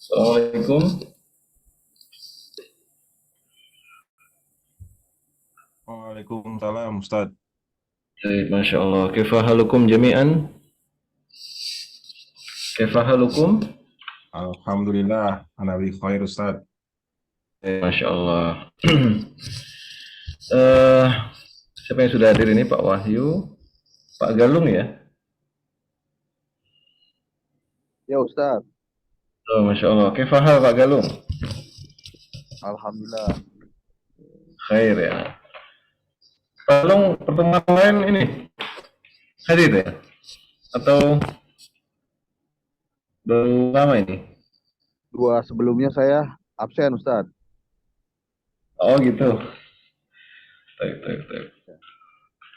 Assalamualaikum. Waalaikumsalam, Ustaz. Masya Allah. Kaifa halukum jami'an? Kaifa halukum? Alhamdulillah, ana bi khair, Ustaz. Masya Allah. Eh, siapa yang sudah hadir ini? Pak Wahyu, Pak Galung ya? Ya Ustaz, Oh, Masya Allah. Kaifa hal Pak Galung? Alhamdulillah. Khair ya. Pak Galung pertemuan kemarin ini hadir ya? Atau baru lama ini? Dua sebelumnya saya absen Ustaz. Oh gitu. Baik, baik, baik.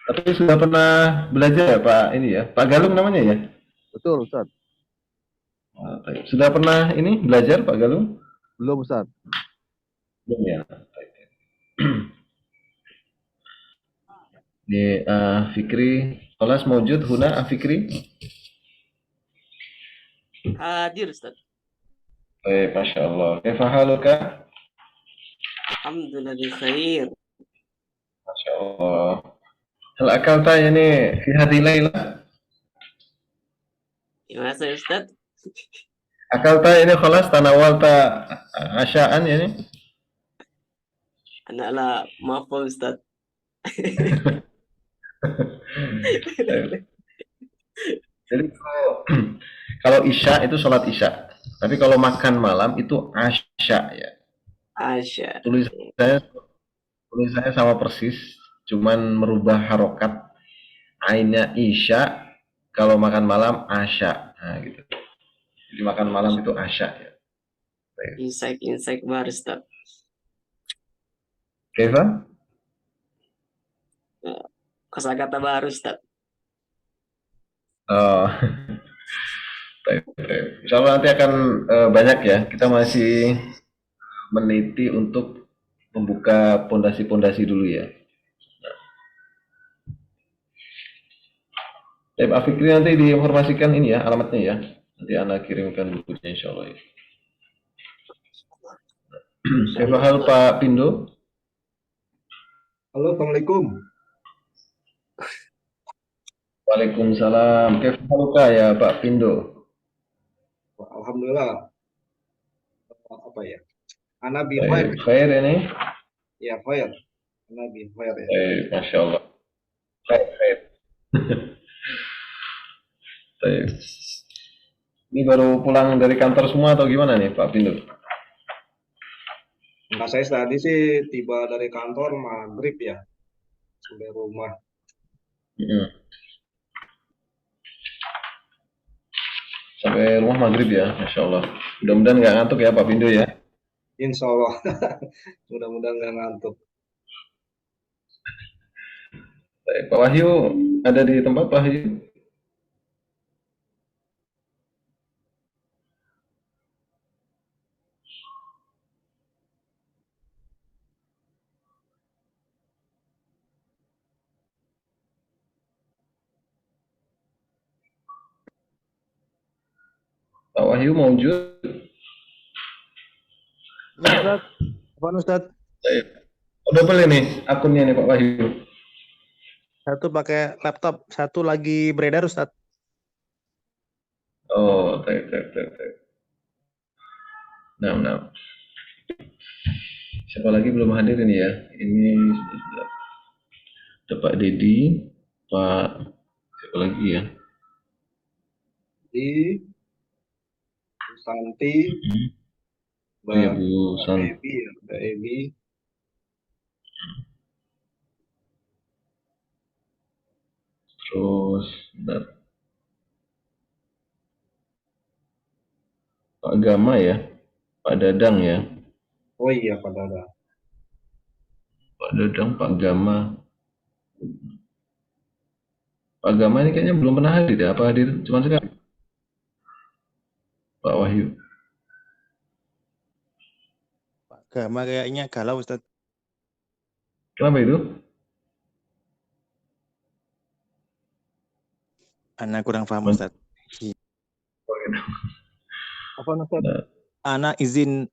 Tapi sudah pernah belajar ya Pak ini ya? Pak Galung namanya ya? Betul Ustaz. Oh, baik. Sudah pernah ini belajar Pak Galung? Belum Ustaz. Belum ya. Baik. Ini Fikri, kelas mewujud huna Fikri. Hadir Ustaz. Baik, Masya Allah. Kaifa haluka? Alhamdulillah bi khair. Masya Allah. Hal akalta yani fi hadhihi layla? Gimana saya Ustaz? Akalta ini khalas tanawalta asya'an yani? Anak lah maafkan Ustaz. Jadi kalau isya itu sholat isya. Tapi kalau makan malam itu asya ya. Asya. Tulis saya sama persis, cuman merubah harokat. Ainnya isya, kalau makan malam asya. Nah gitu. Jadi makan malam itu asya ya. Insight baru Ustaz. Kaifa? Kosakata baru Ustaz. Oh, baik, baik. Insya Allah nanti akan banyak ya. Kita masih meneliti untuk membuka pondasi-pondasi dulu ya. Pak Fikri nanti diinformasikan ini ya alamatnya ya. Nanti anak kirimkan bukunya insya Allah ya. Kaifa hal Pak Pindo? Halo, Assalamualaikum. Waalaikumsalam. Kaifa haluka ya Pak Pindo? Alhamdulillah. Apa ya? Ana bi Baik, khair. khair ini? Ya, khair. Ana bi khair ya. Baik, Masya Allah. Khair, khair. Baik. Ini baru pulang dari kantor semua atau gimana nih Pak Pindo? Nah, saya tadi sih tiba dari kantor maghrib ya. Sampai rumah. Sampai rumah maghrib ya, Masya Allah. Mudah-mudahan nggak ngantuk ya Pak Pindo ya. Insya Allah. Mudah-mudahan nggak ngantuk. Baik, Pak Wahyu ada di tempat Pak Wahyu? Pak Wahyu mewujud? Ya, Ustaz. Apaan Ustaz? Baik. Oh, double ini akunnya nih Pak Wahyu. Satu pakai laptop, satu lagi beredar Ustaz. Oh, baik, baik, baik, baik. Nah. Siapa lagi belum hadir ini ya? Ini sudah. Ada Pak Dedi, Pak siapa lagi ya? Di Bu Santi, Iya Bu Santi. Ebi ya, Mbak Ebi. Terus bentar. Pak Gama ya, Pak Dadang ya, Oh iya, Pak Dada. Pak Dadang, Pak Gama. Pak Gama ini kayaknya belum pernah hadir ya? Apa hadir cuma sekali? Pak Wahyu. Pak Gama kayaknya galau Ustaz. Kenapa itu? Anak kurang paham Ustaz. Oh, gitu. Apaan Ustaz? Nah, Ana izin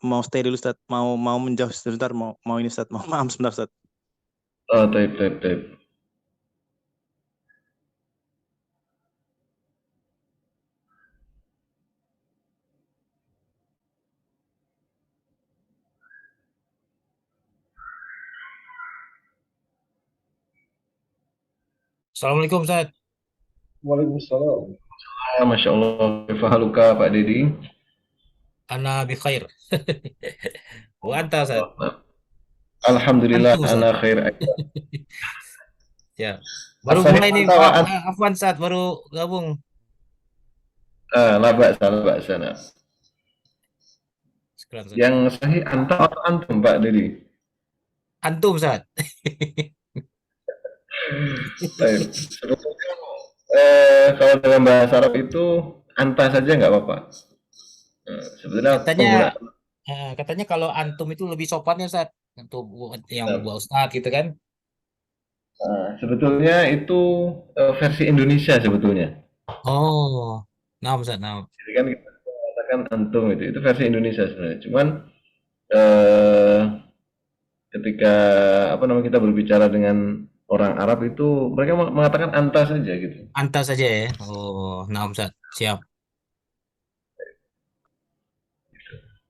mau stay dulu Ustaz, mau menjauh sebentar, mau ini Ustaz, mau maaf sebentar Ustaz. Oh, taib, taib, taib. Assalamualaikum Ustaz. Waalaikumsalam. Masya Allah, Fahaluka Pak Dedi. Ana bi khair. Wa anta Ustaz. Alhamdulillah, Antum Ustaz. ana khair. Ya. Baru As-sahih mulai nih, anta wa maaf, anta. afwan Ustaz, baru gabung. La ba'sa, la ba'sa. Nah. Sekarang Ustaz. Yang sahih anta atau antum Pak Dedi? Antum Ustaz. Baik. Sebetulnya kalau dalam bahasa Arab itu anta saja nggak apa-apa. Sebetulnya Katanya penggunaan katanya kalau antum itu lebih sopan ya Ustaz. Untuk yang buat Ustaz gitu kan. sebetulnya itu versi Indonesia sebetulnya. Oh. Nah, Ustaz, nah. Jadi kan kita mengatakan antum itu versi Indonesia sebenarnya. Cuman eh, ketika apa namanya kita berbicara dengan orang Arab itu mereka mengatakan anta saja gitu. Anta saja ya. Oh, nah Ustaz. Siap.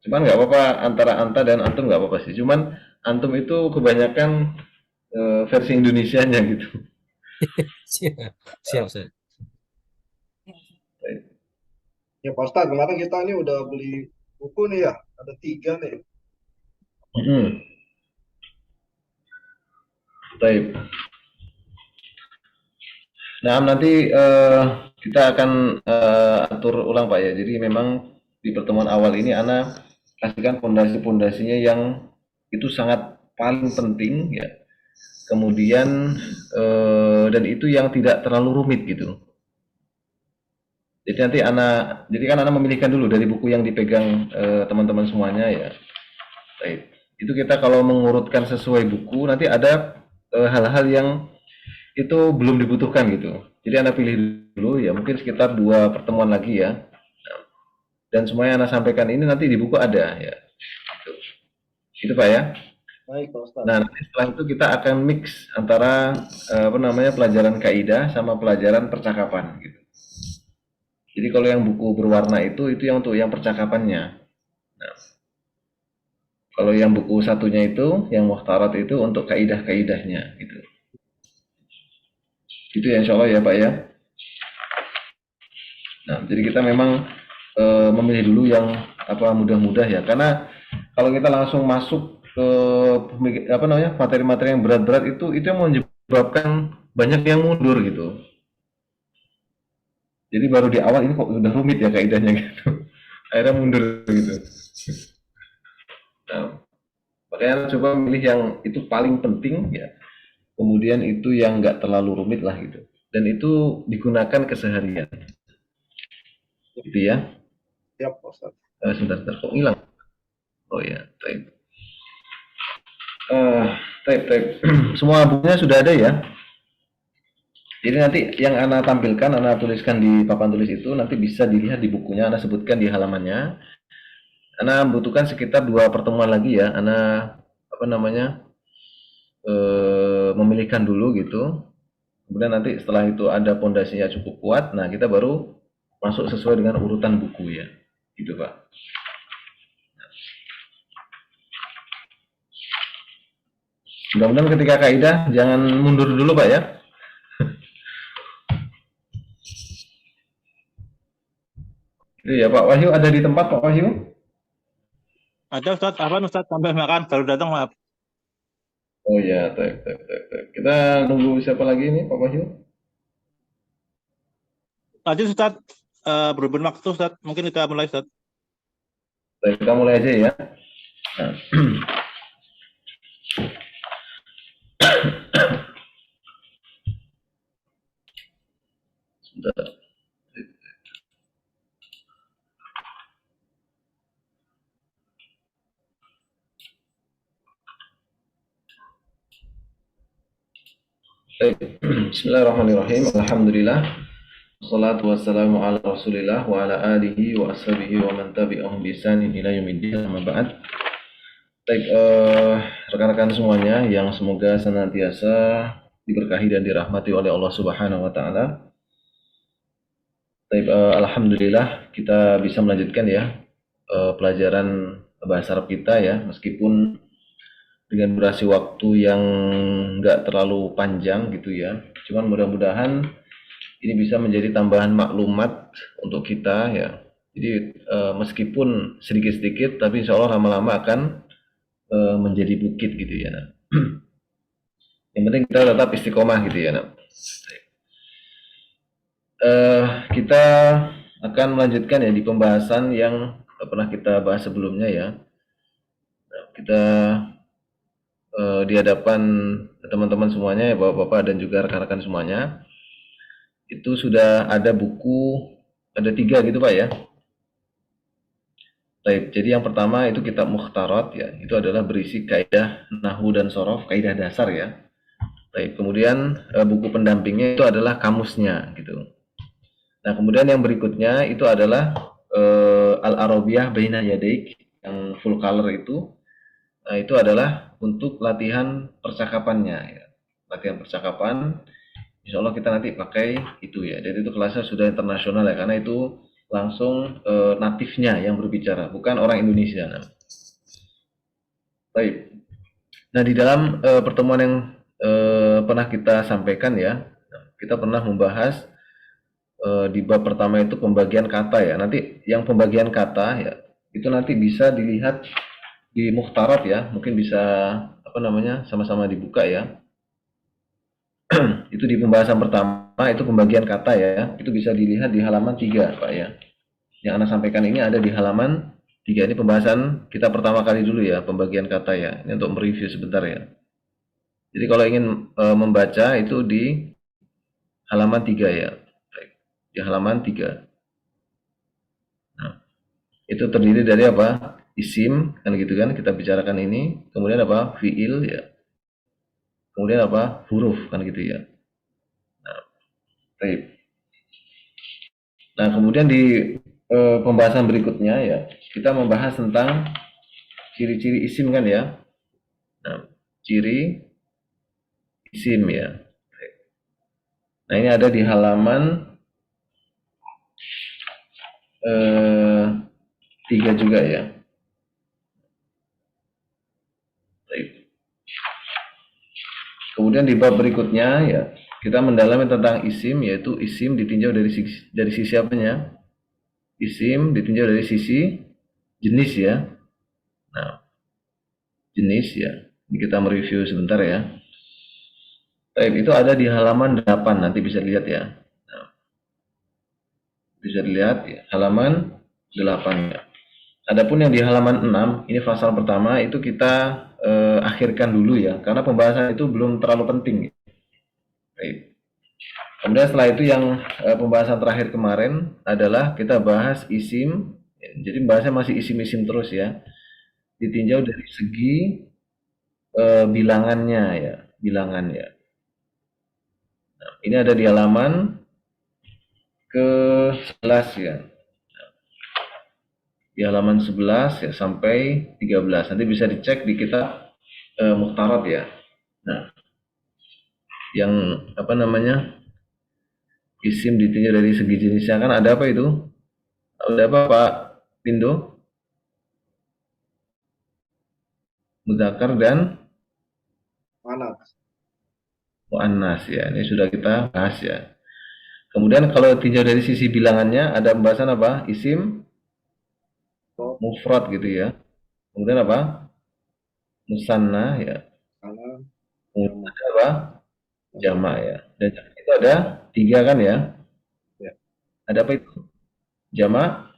Cuman nggak apa-apa antara anta dan antum nggak apa-apa sih. Cuman antum itu kebanyakan versi Indonesianya gitu. Siap. Siap Ustaz. Ya Pak Ustadz, kemarin kita ini udah beli buku nih ya, ada 3 nih. Baik. Nah, nanti kita akan atur ulang Pak ya. Jadi memang di pertemuan awal ini Ana kasihkan pondasi-pondasinya yang itu sangat paling penting ya. Kemudian dan itu yang tidak terlalu rumit gitu. Jadi nanti jadi kan Ana memilihkan dulu dari buku yang dipegang teman-teman semuanya ya. Baik. Itu kita kalau mengurutkan sesuai buku nanti ada hal-hal yang itu belum dibutuhkan gitu. Jadi Anda pilih dulu ya mungkin sekitar 2 pertemuan lagi ya. Nah, dan semua yang Anda sampaikan ini nanti di buku ada ya. Gitu. Gitu Pak ya. Baik Pak Ustadz. Nah, nanti setelah itu kita akan mix antara apa namanya pelajaran kaidah sama pelajaran percakapan gitu. Jadi kalau yang buku berwarna itu yang untuk yang percakapannya. Nah, kalau yang buku satunya itu yang muhtarat itu untuk kaidah-kaidahnya gitu. Gitu ya insya Allah ya Pak ya. Nah, jadi kita memang memilih dulu yang apa mudah-mudah ya, karena kalau kita langsung masuk ke apa namanya materi-materi yang berat-berat itu yang menyebabkan banyak yang mundur gitu. Jadi baru di awal ini kok udah rumit ya kaidahnya gitu, akhirnya mundur gitu. Nah, makanya coba milih yang itu paling penting ya, kemudian itu yang nggak terlalu rumit lah gitu, dan itu digunakan keseharian. Gitu ya. Siap Pak Ustadz. Sebentar, kok hilang? Oh ya, baik. Baik. Semua bukunya sudah ada ya. Jadi nanti yang Ana tampilkan, Ana tuliskan di papan tulis itu nanti bisa dilihat di bukunya, Ana sebutkan di halamannya. Ana membutuhkan sekitar 2 pertemuan lagi ya. Ana apa namanya memilihkan dulu gitu. Kemudian nanti setelah itu ada pondasinya cukup kuat, nah kita baru masuk sesuai dengan urutan buku ya, gitu Pak. Mudah-mudahan ketika kaidah jangan mundur dulu Pak ya. Itu ya Pak Wahyu ada di tempat Pak Wahyu? Ada Ustaz, apa Ustaz sampai makan baru datang maaf. Oh ya, baik. Kita nunggu siapa lagi nih Pak Wahyu? Lanjut Ustaz, berhubung waktu Ustaz, mungkin kita mulai Ustaz. Baik, kita mulai aja ya. Nah. Sebentar. Baik. Bismillahirrahmanirrahim. Alhamdulillah. Wassalatu wassalamu ala Rasulillah wa ala alihi wa ashabihi wa man tabi'ahum bi ihsanin ila yaumiddin, amma ba'd. Baik, rekan-rekan semuanya yang semoga senantiasa diberkahi dan dirahmati oleh Allah Subhanahu wa taala. Baik, alhamdulillah kita bisa melanjutkan ya pelajaran bahasa Arab kita ya, meskipun dengan durasi waktu yang nggak terlalu panjang gitu ya. Cuman mudah-mudahan ini bisa menjadi tambahan maklumat untuk kita ya. Jadi meskipun sedikit-sedikit, tapi insya Allah lama-lama akan menjadi bukit gitu ya. Nah. Yang penting kita tetap istiqomah gitu ya. Nah. Kita akan melanjutkan ya di pembahasan yang pernah kita bahas sebelumnya ya. Nah, kita di hadapan teman-teman semuanya ya, bapak-bapak dan juga rekan-rekan semuanya, itu sudah ada buku, ada 3 gitu Pak ya. Baik, jadi yang pertama itu kitab Mukhtarat ya, itu adalah berisi kaidah nahwu dan sorof, kaidah dasar ya. Baik, kemudian buku pendampingnya itu adalah kamusnya gitu. Nah, kemudian yang berikutnya itu adalah Al-Arabiyah Baina Yadaik yang full color itu. Nah, itu adalah untuk latihan percakapannya ya. Latihan percakapan, insya Allah kita nanti pakai itu ya. Jadi itu kelasnya sudah internasional ya, karena itu langsung natifnya yang berbicara, bukan orang Indonesia. Nah. Baik. Nah, di dalam pertemuan yang pernah kita sampaikan ya, kita pernah membahas di bab pertama itu pembagian kata ya. Nanti yang pembagian kata ya, itu nanti bisa dilihat di Mukhtarat ya. Mungkin bisa sama-sama dibuka ya. Itu di pembahasan pertama itu pembagian kata ya. Itu bisa dilihat di halaman 3 Pak ya. Yang Anda sampaikan ini ada di halaman 3. Ini pembahasan kita pertama kali dulu ya, pembagian kata ya. Ini untuk mereview sebentar ya. Jadi kalau ingin membaca itu di halaman 3 ya. Di halaman 3. Nah, itu terdiri dari apa? Isim, kan gitu kan, kita bicarakan ini. Kemudian apa? Fiil ya. Kemudian apa? Huruf, kan gitu ya. Nah, baik. Nah, kemudian di pembahasan berikutnya ya, kita membahas tentang ciri-ciri isim kan ya. Nah, ciri isim ya. Nah, ini ada di halaman 3 juga ya. Baik. Kemudian di bab berikutnya ya, kita mendalami tentang isim, yaitu isim ditinjau dari sisi apanya? Isim ditinjau dari sisi jenis ya. Nah, jenis ya. Ini kita mereview sebentar ya. Baik, itu ada di halaman 8, nanti bisa lihat ya. Nah, bisa dilihat ya, halaman 8 ya. Adapun yang di halaman 6, ini pasal pertama itu kita akhirkan dulu ya, karena pembahasan itu belum terlalu penting. Baik. Kemudian setelah itu yang pembahasan terakhir kemarin adalah kita bahas isim. Jadi bahasnya masih isim-isim terus ya. Ditinjau dari segi bilangannya ya, bilangannya. Nah, ini ada di halaman ke-11 ya. Di halaman 11 ya sampai 13. Nanti bisa dicek di kitab Mukhtarat ya. Nah, yang isim ditinjau dari segi jenisnya kan ada apa itu? Ada apa Pak Pindo? Mudzakkar dan muannas ya. Ini sudah kita bahas ya. Kemudian kalau tinjau dari sisi bilangannya ada pembahasan apa? Isim mufrad gitu ya. Kemudian apa? Musanna ya. Kemudian ada apa? Jama ya. Dan itu ada 3 kan ya? Ya. Ada apa itu? Jama,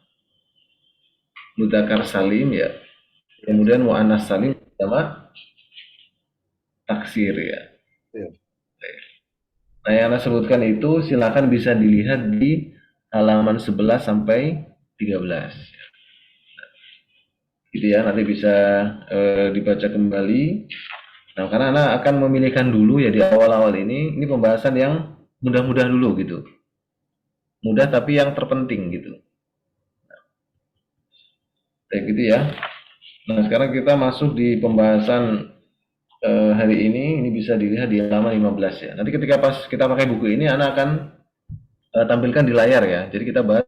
mudzakkar salim ya. Kemudian muannas salim, jama taksir ya. Ya. Nah, yang Anda sebutkan itu silakan bisa dilihat di halaman 11 sampai 13. Gitu ya, nanti bisa dibaca kembali. Nah, karena Anda akan memilihkan dulu ya di awal-awal ini pembahasan yang mudah-mudah dulu gitu. mudah tapi yang terpenting gitu. Kayak gitu ya. Nah, sekarang kita masuk di pembahasan hari ini bisa dilihat di halaman 15 ya. Nanti ketika pas kita pakai buku ini, Ana akan tampilkan di layar ya. Jadi kita bahas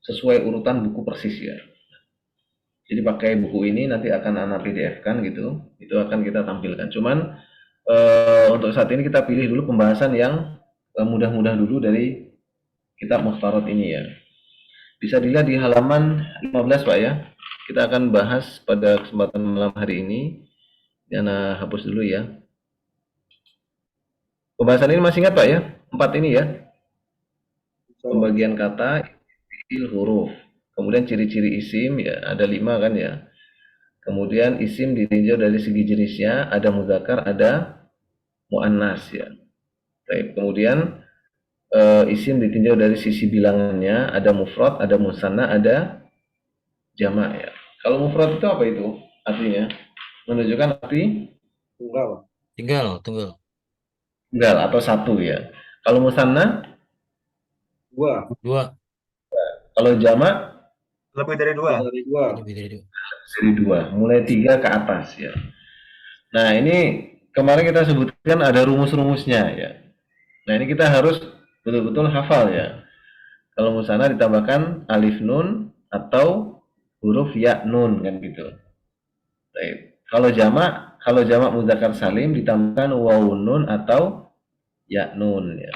sesuai urutan buku persis ya. Jadi pakai buku ini nanti akan Ana PDF kan gitu. Itu akan kita tampilkan. Cuman untuk saat ini kita pilih dulu pembahasan yang mudah-mudah dulu dari kitab Mukhtarat ini ya. Bisa dilihat di halaman 15 Pak ya. Kita akan bahas pada kesempatan malam hari ini. Ana hapus dulu ya. Pembahasan ini masih ingat Pak ya? 4 ini ya. Pembagian kata, fiil, huruf. Kemudian ciri-ciri isim ya, ada 5 kan ya. Kemudian isim ditinjau dari segi jenisnya, ada mudzakkar, ada muannas ya. Baik, kemudian isim ditinjau dari sisi bilangannya, ada mufrad, ada musanna, ada jamak ya. Kalau mufrad itu apa itu? Artinya menunjukkan arti Tunggal. Tunggal. atau satu ya. Kalau musanna, 2. 2. kalau jamak Lebih dari 2. Dari 2. Lebih dari 2. dari 2, mulai 3 ke atas ya. Nah, ini kemarin kita sebutkan ada rumus-rumusnya ya. Nah, ini kita harus betul-betul hafal ya. Kalau musanna ditambahkan alif nun atau huruf ya nun kan gitu. Baik. Kalau jamak mudzakkar salim ditambahkan waw nun atau ya nun ya.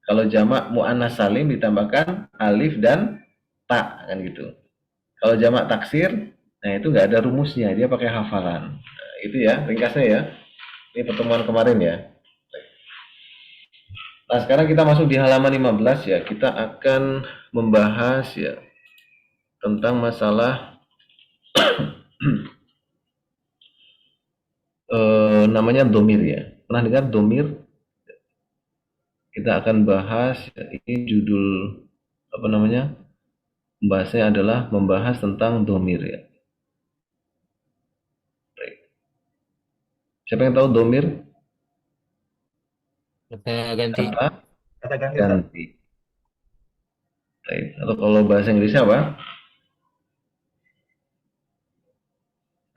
Kalau jamak muannas salim ditambahkan alif dan ta kan gitu. Kalau jamak taksir, nah itu nggak ada rumusnya, dia pakai hafalan. Nah, itu ya ringkasnya ya. Ini pertemuan kemarin ya. Nah, sekarang kita masuk di halaman 15 ya. Kita akan membahas ya tentang masalah namanya domir ya. Pernah dengar domir? Kita akan bahas ya, ini judul apa namanya? Pembahasannya adalah membahas tentang domir ya. Baik. Siapa yang tahu domir? Kata ganti. Kata ganti. Ganti. Baik. Atau kalau bahasa Inggrisnya apa?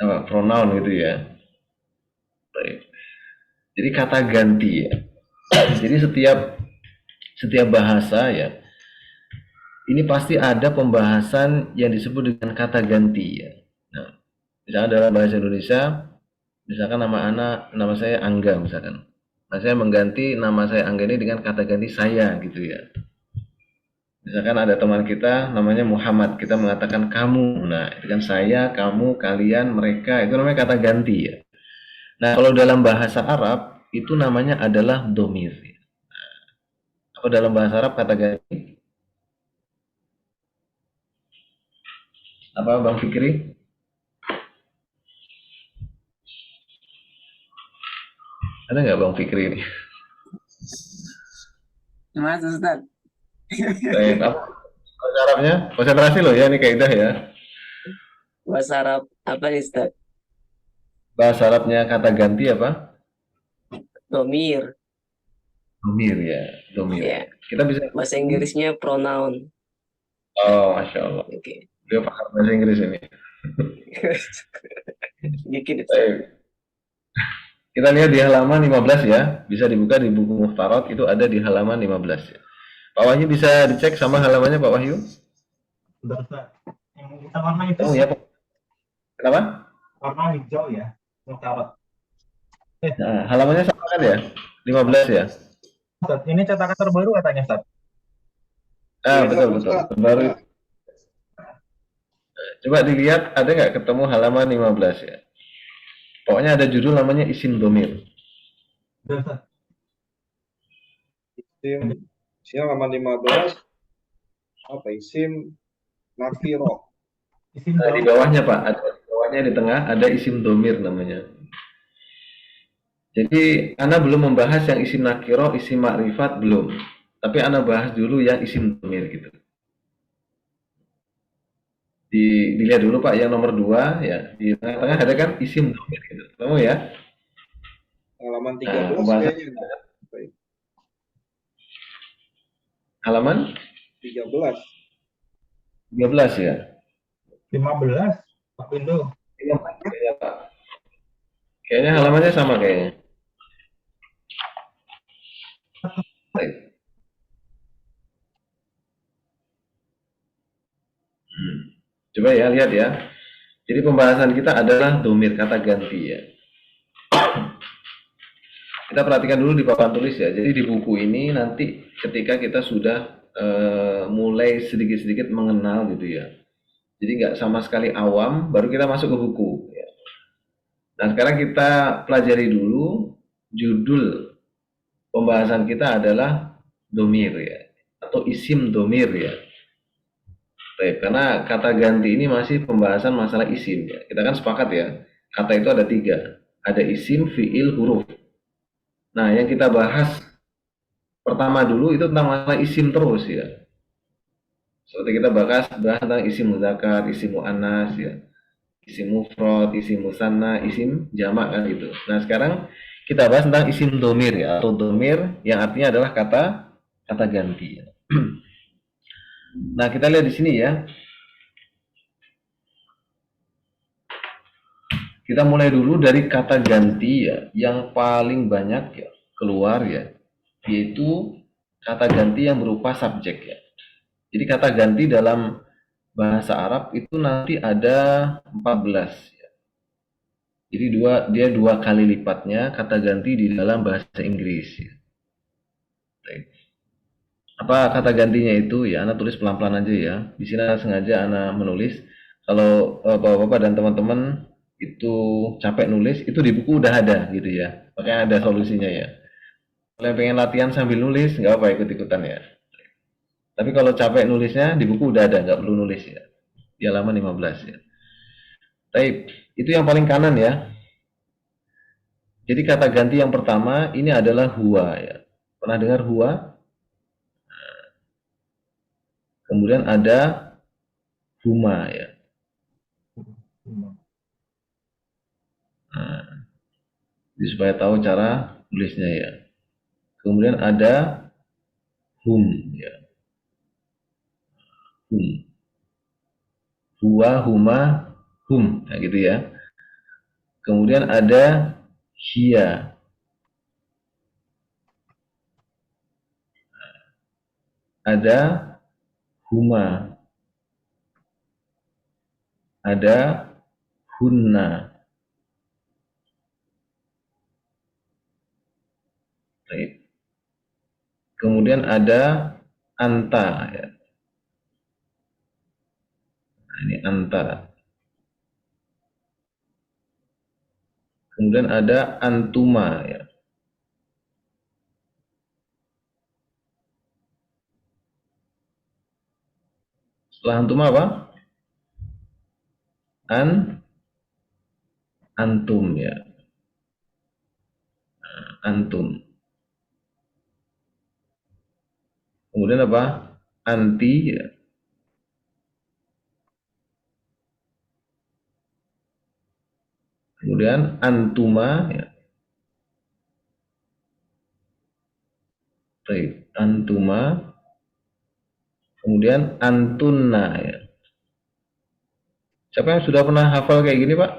Apa? Pronoun gitu ya. Baik. Jadi kata ganti ya. Jadi setiap bahasa ya, ini pasti ada pembahasan yang disebut dengan kata ganti ya. Nah, misalnya dalam bahasa Indonesia, misalkan nama saya Angga misalkan. Nah, saya mengganti nama saya Angga ini dengan kata ganti saya gitu ya. Misalkan ada teman kita namanya Muhammad, kita mengatakan kamu. Nah, itu kan saya, kamu, kalian, mereka, itu namanya kata ganti ya. Nah, kalau dalam bahasa Arab itu namanya adalah domir. Nah, apa dalam bahasa Arab kata ganti? Apa Bang Fikri? Ada nggak Bang Fikri ini? Gimana Ustaz? Baik, apa bahasa Arabnya? Konsentrasi loh ya, ini kaidah ya. Bahasa Arab apa nih Ustaz? Bahasa Arabnya kata ganti apa? Domir. Domir ya, domir. Ya. Kita bisa. Bahasa Inggrisnya pronoun. Oh, Masya Allah. Oke. Dia pakar bahasa Inggris ini. Dikit Ustaz. Baik. Kita lihat di halaman 15 ya. Bisa dibuka di buku Mukhtarat, itu ada di halaman 15 ya. Pak Wahyu bisa dicek sama halamannya Pak Wahyu? Sudah, Ustaz. Yang kita warna itu. Oh ya, Pak. Kenapa? Warna hijau ya. Mukhtarat. Nah, halamannya sama kan ya? 15 ya? Ustaz, ini cetakan terbaru katanya, Ustaz. Ah, Iya, betul. Ustaz. Baru. Coba dilihat ada nggak ketemu halaman 15 ya? Pokoknya ada judul namanya isim domir. Sudah, Ustaz. Isim halaman 15. Apa isim nakiro? Isim Nah, di bawahnya Pak, ada di bawahnya di tengah ada isim domir namanya. Jadi Ana belum membahas yang isim nakiro, isim makrifat belum. Tapi Ana bahas dulu yang isim domir gitu. Dilihat dulu Pak yang nomor 2 ya. Di tengah-tengah ada kan isim domir gitu. Ketemu ya? Halaman Nah, 13 pembahasan kayaknya. Baik. halaman 13. 13 ya? 15, Pak Windu. Kayaknya, Pak. Kayaknya halamannya sama kayaknya. Baik. Coba ya, lihat ya. Jadi pembahasan kita adalah domir, kata ganti ya. Kita perhatikan dulu di papan tulis ya. Jadi di buku ini nanti ketika kita sudah mulai sedikit-sedikit mengenal gitu ya. Jadi nggak sama sekali awam, baru kita masuk ke buku. Ya. Nah sekarang kita pelajari dulu judul pembahasan kita adalah domir ya, atau isim domir ya. Baik, karena kata ganti ini masih pembahasan masalah isim ya. Kita kan sepakat ya, kata itu ada 3. Ada isim, fiil, huruf. Nah, yang kita bahas pertama dulu itu tentang masalah isim terus ya. Seperti kita bahas tentang isim muzakkar, isim muannas ya. Isim mufrad, isim musanna, isim jamak kan gitu. Nah, sekarang kita bahas tentang isim domir ya, atau domir yang artinya adalah kata ganti ya. Nah, kita lihat di sini ya. Kita mulai dulu dari kata ganti ya, yang paling banyak ya keluar ya, yaitu kata ganti yang berupa subjek ya. Jadi kata ganti dalam bahasa Arab itu nanti ada 14 ya. Jadi dia dua kali lipatnya kata ganti di dalam bahasa Inggris ya. Apa kata gantinya itu ya? Ana tulis pelan-pelan aja ya. Di sini sengaja Ana menulis. Kalau bapak-bapak dan teman-teman itu capek nulis, itu di buku udah ada gitu ya. Makanya ada solusinya ya. Kalau yang pengen latihan sambil nulis, nggak apa ikut-ikutan ya. Tapi kalau capek nulisnya, di buku udah ada, nggak perlu nulis ya. Di halaman 15 ya. Baik, itu yang paling kanan ya. Jadi kata ganti yang pertama ini adalah huwa ya. Pernah dengar huwa? Kemudian ada huma ya. Nah, supaya tahu cara tulisnya ya. Kemudian ada hum ya. Hum. Huwa, huma, hum. Nah gitu ya. Kemudian ada hiya. Ada huma. Ada hunna. Baik. Kemudian ada anta ya. Nah, ini anta. Kemudian ada antuma ya. Setelah antuma apa? Antum ya. Nah, antum. Kemudian apa? Anti ya. Kemudian antuma ya. Baik, antuma. Kemudian antunna ya. Siapa yang sudah pernah hafal kayak gini, Pak?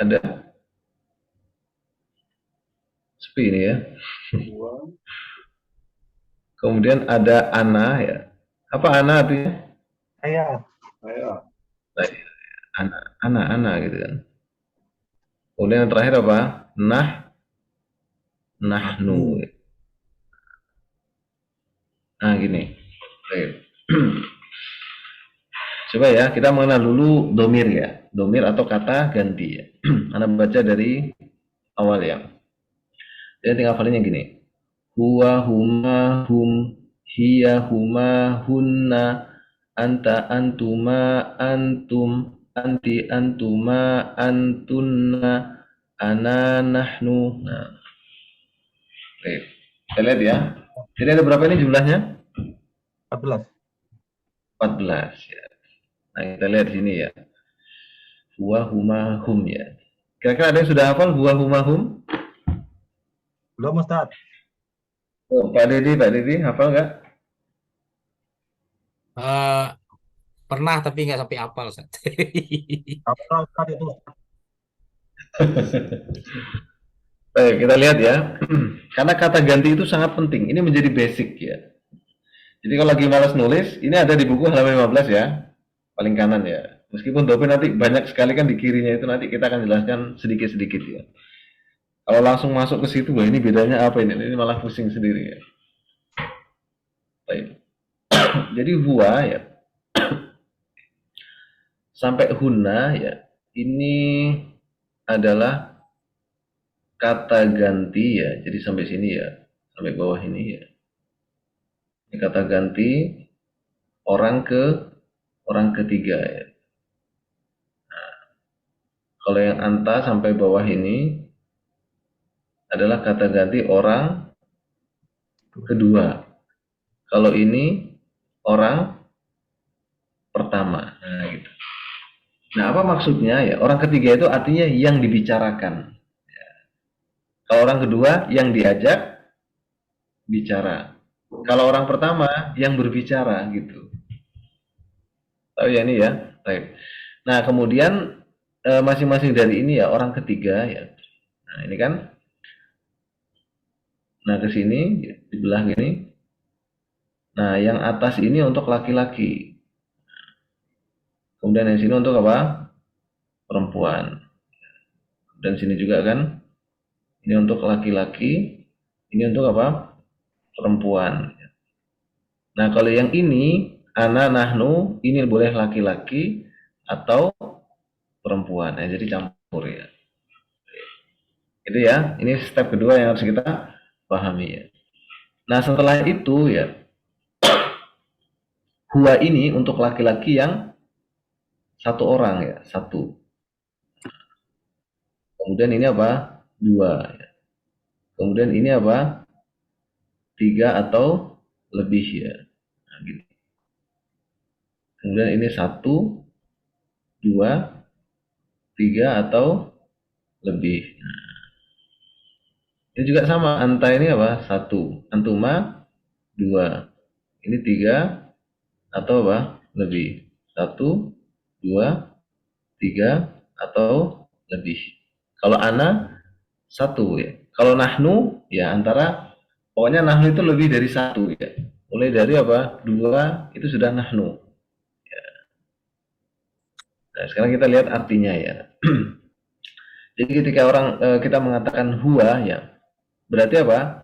Ada? Sepi ini ya. Kemudian ada ana ya. Apa ana artinya? Saya. Baik. Ana gitu kan. Kemudian yang terakhir apa? Nahnu. Nah gini. Baik. Coba ya, kita mengenal dulu domir ya. Domir atau kata ganti ya. Anda baca dari awal ya. Jadi tinggal hafalinnya gini. Huwa, huma, hum, hiya, huma, hunna, anta, antuma, antum, anti, antuma, antunna, ana, nahnu. Nah. Baik. Kita lihat ya. Jadi ada berapa ini jumlahnya? 14. 14 ya. Nah, kita lihat sini ya. Huwa, huma, hum ya. Kira-kira ada yang sudah hafal huwa, huma, hum? Belum, Ustaz. Oh, Pak Dedi, hafal nggak? Eh, pernah tapi nggak sampai apal, Ustaz. Apa Ustaz itu? Baik, kita lihat ya. Karena kata ganti itu sangat penting. Ini menjadi basic ya. Jadi kalau lagi malas nulis, ini ada di buku halaman 15 ya. Paling kanan ya. Meskipun dope nanti banyak sekali kan di kirinya itu, nanti kita akan jelaskan sedikit-sedikit ya. Kalau langsung masuk ke situ, wah ini bedanya apa ini? Ini malah pusing sendiri ya. Baik. Jadi huwa ya. Sampai huna ya. Ini adalah kata ganti ya. Jadi sampai sini ya. Sampai bawah ini ya. Ini kata ganti orang ketiga ya. Nah, kalau yang anta sampai bawah ini adalah kata ganti orang kedua. Kalau ini orang pertama. Nah, gitu. Nah, apa maksudnya ya? Orang ketiga itu artinya yang dibicarakan. Ya. Kalau orang kedua yang diajak bicara. Kalau orang pertama yang berbicara gitu. Tahu ya ini ya? Baik. Nah, kemudian masing-masing dari ini ya orang ketiga ya. Nah, ini kan. Nah, ke sini di belah gini. Nah, yang atas ini untuk laki-laki. Kemudian yang sini untuk apa? Perempuan. Dan sini juga kan. Ini untuk laki-laki. Ini untuk apa? Perempuan. Nah, kalau yang ini ana, nahnu, ini boleh laki-laki atau perempuan. Nah, jadi campur ya. Itu ya. Ini step kedua yang harus kita pahami ya. Nah, setelah itu ya, huwa ini untuk laki-laki yang satu orang ya, satu. Kemudian ini apa? Dua. Ya. Kemudian ini apa? Tiga atau lebih ya. Nah, gitu. Kemudian ini satu, dua, tiga atau lebih. Nah, ini juga sama. Anta ini apa? Satu. Antuma dua. Ini tiga atau apa? Lebih. Satu, dua, tiga atau lebih. Kalau ana satu ya. Kalau nahnu ya antara pokoknya nahnu itu lebih dari satu ya. Mulai dari apa? Dua itu sudah nahnu. Ya. Nah, sekarang kita lihat artinya ya. Jadi ketika kita mengatakan huwa ya, berarti apa?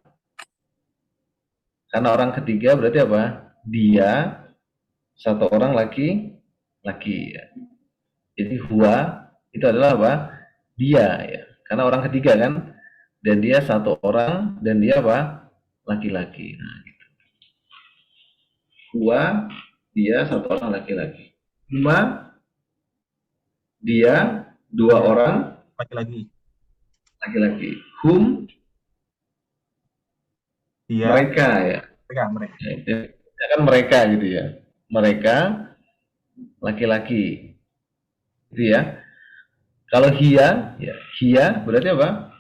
Karena orang ketiga berarti apa? Dia satu orang laki ya. Jadi huwa itu adalah apa? Dia ya. Karena orang ketiga kan, dan dia satu orang dan dia apa? Laki-laki. Nah, gitu. Huwa dia satu orang laki-laki. Huma dia dua orang Laki-laki. laki-laki. Hum Dia. mereka ya. Mereka. Ya kan mereka gitu ya. Mereka laki-laki. Gitu ya. Kalau hiya, ya, hiya berarti apa?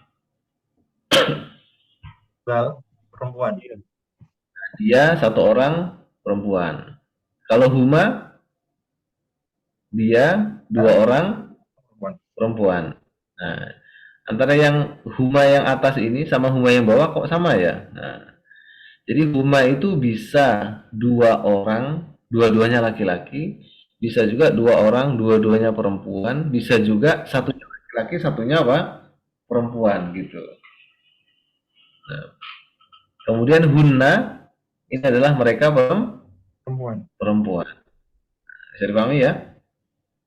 Perempuan. Dia satu orang perempuan. Kalau huma, dia dua orang perempuan. Nah, antara yang huma yang atas ini sama huma yang bawah kok sama ya? Nah, jadi huma itu bisa dua orang, dua-duanya laki-laki, bisa juga dua orang, dua-duanya perempuan, bisa juga satunya laki-laki, satunya apa? Perempuan gitu. Nah, kemudian hunna ini adalah mereka perempuan. Bisa dipahami ya?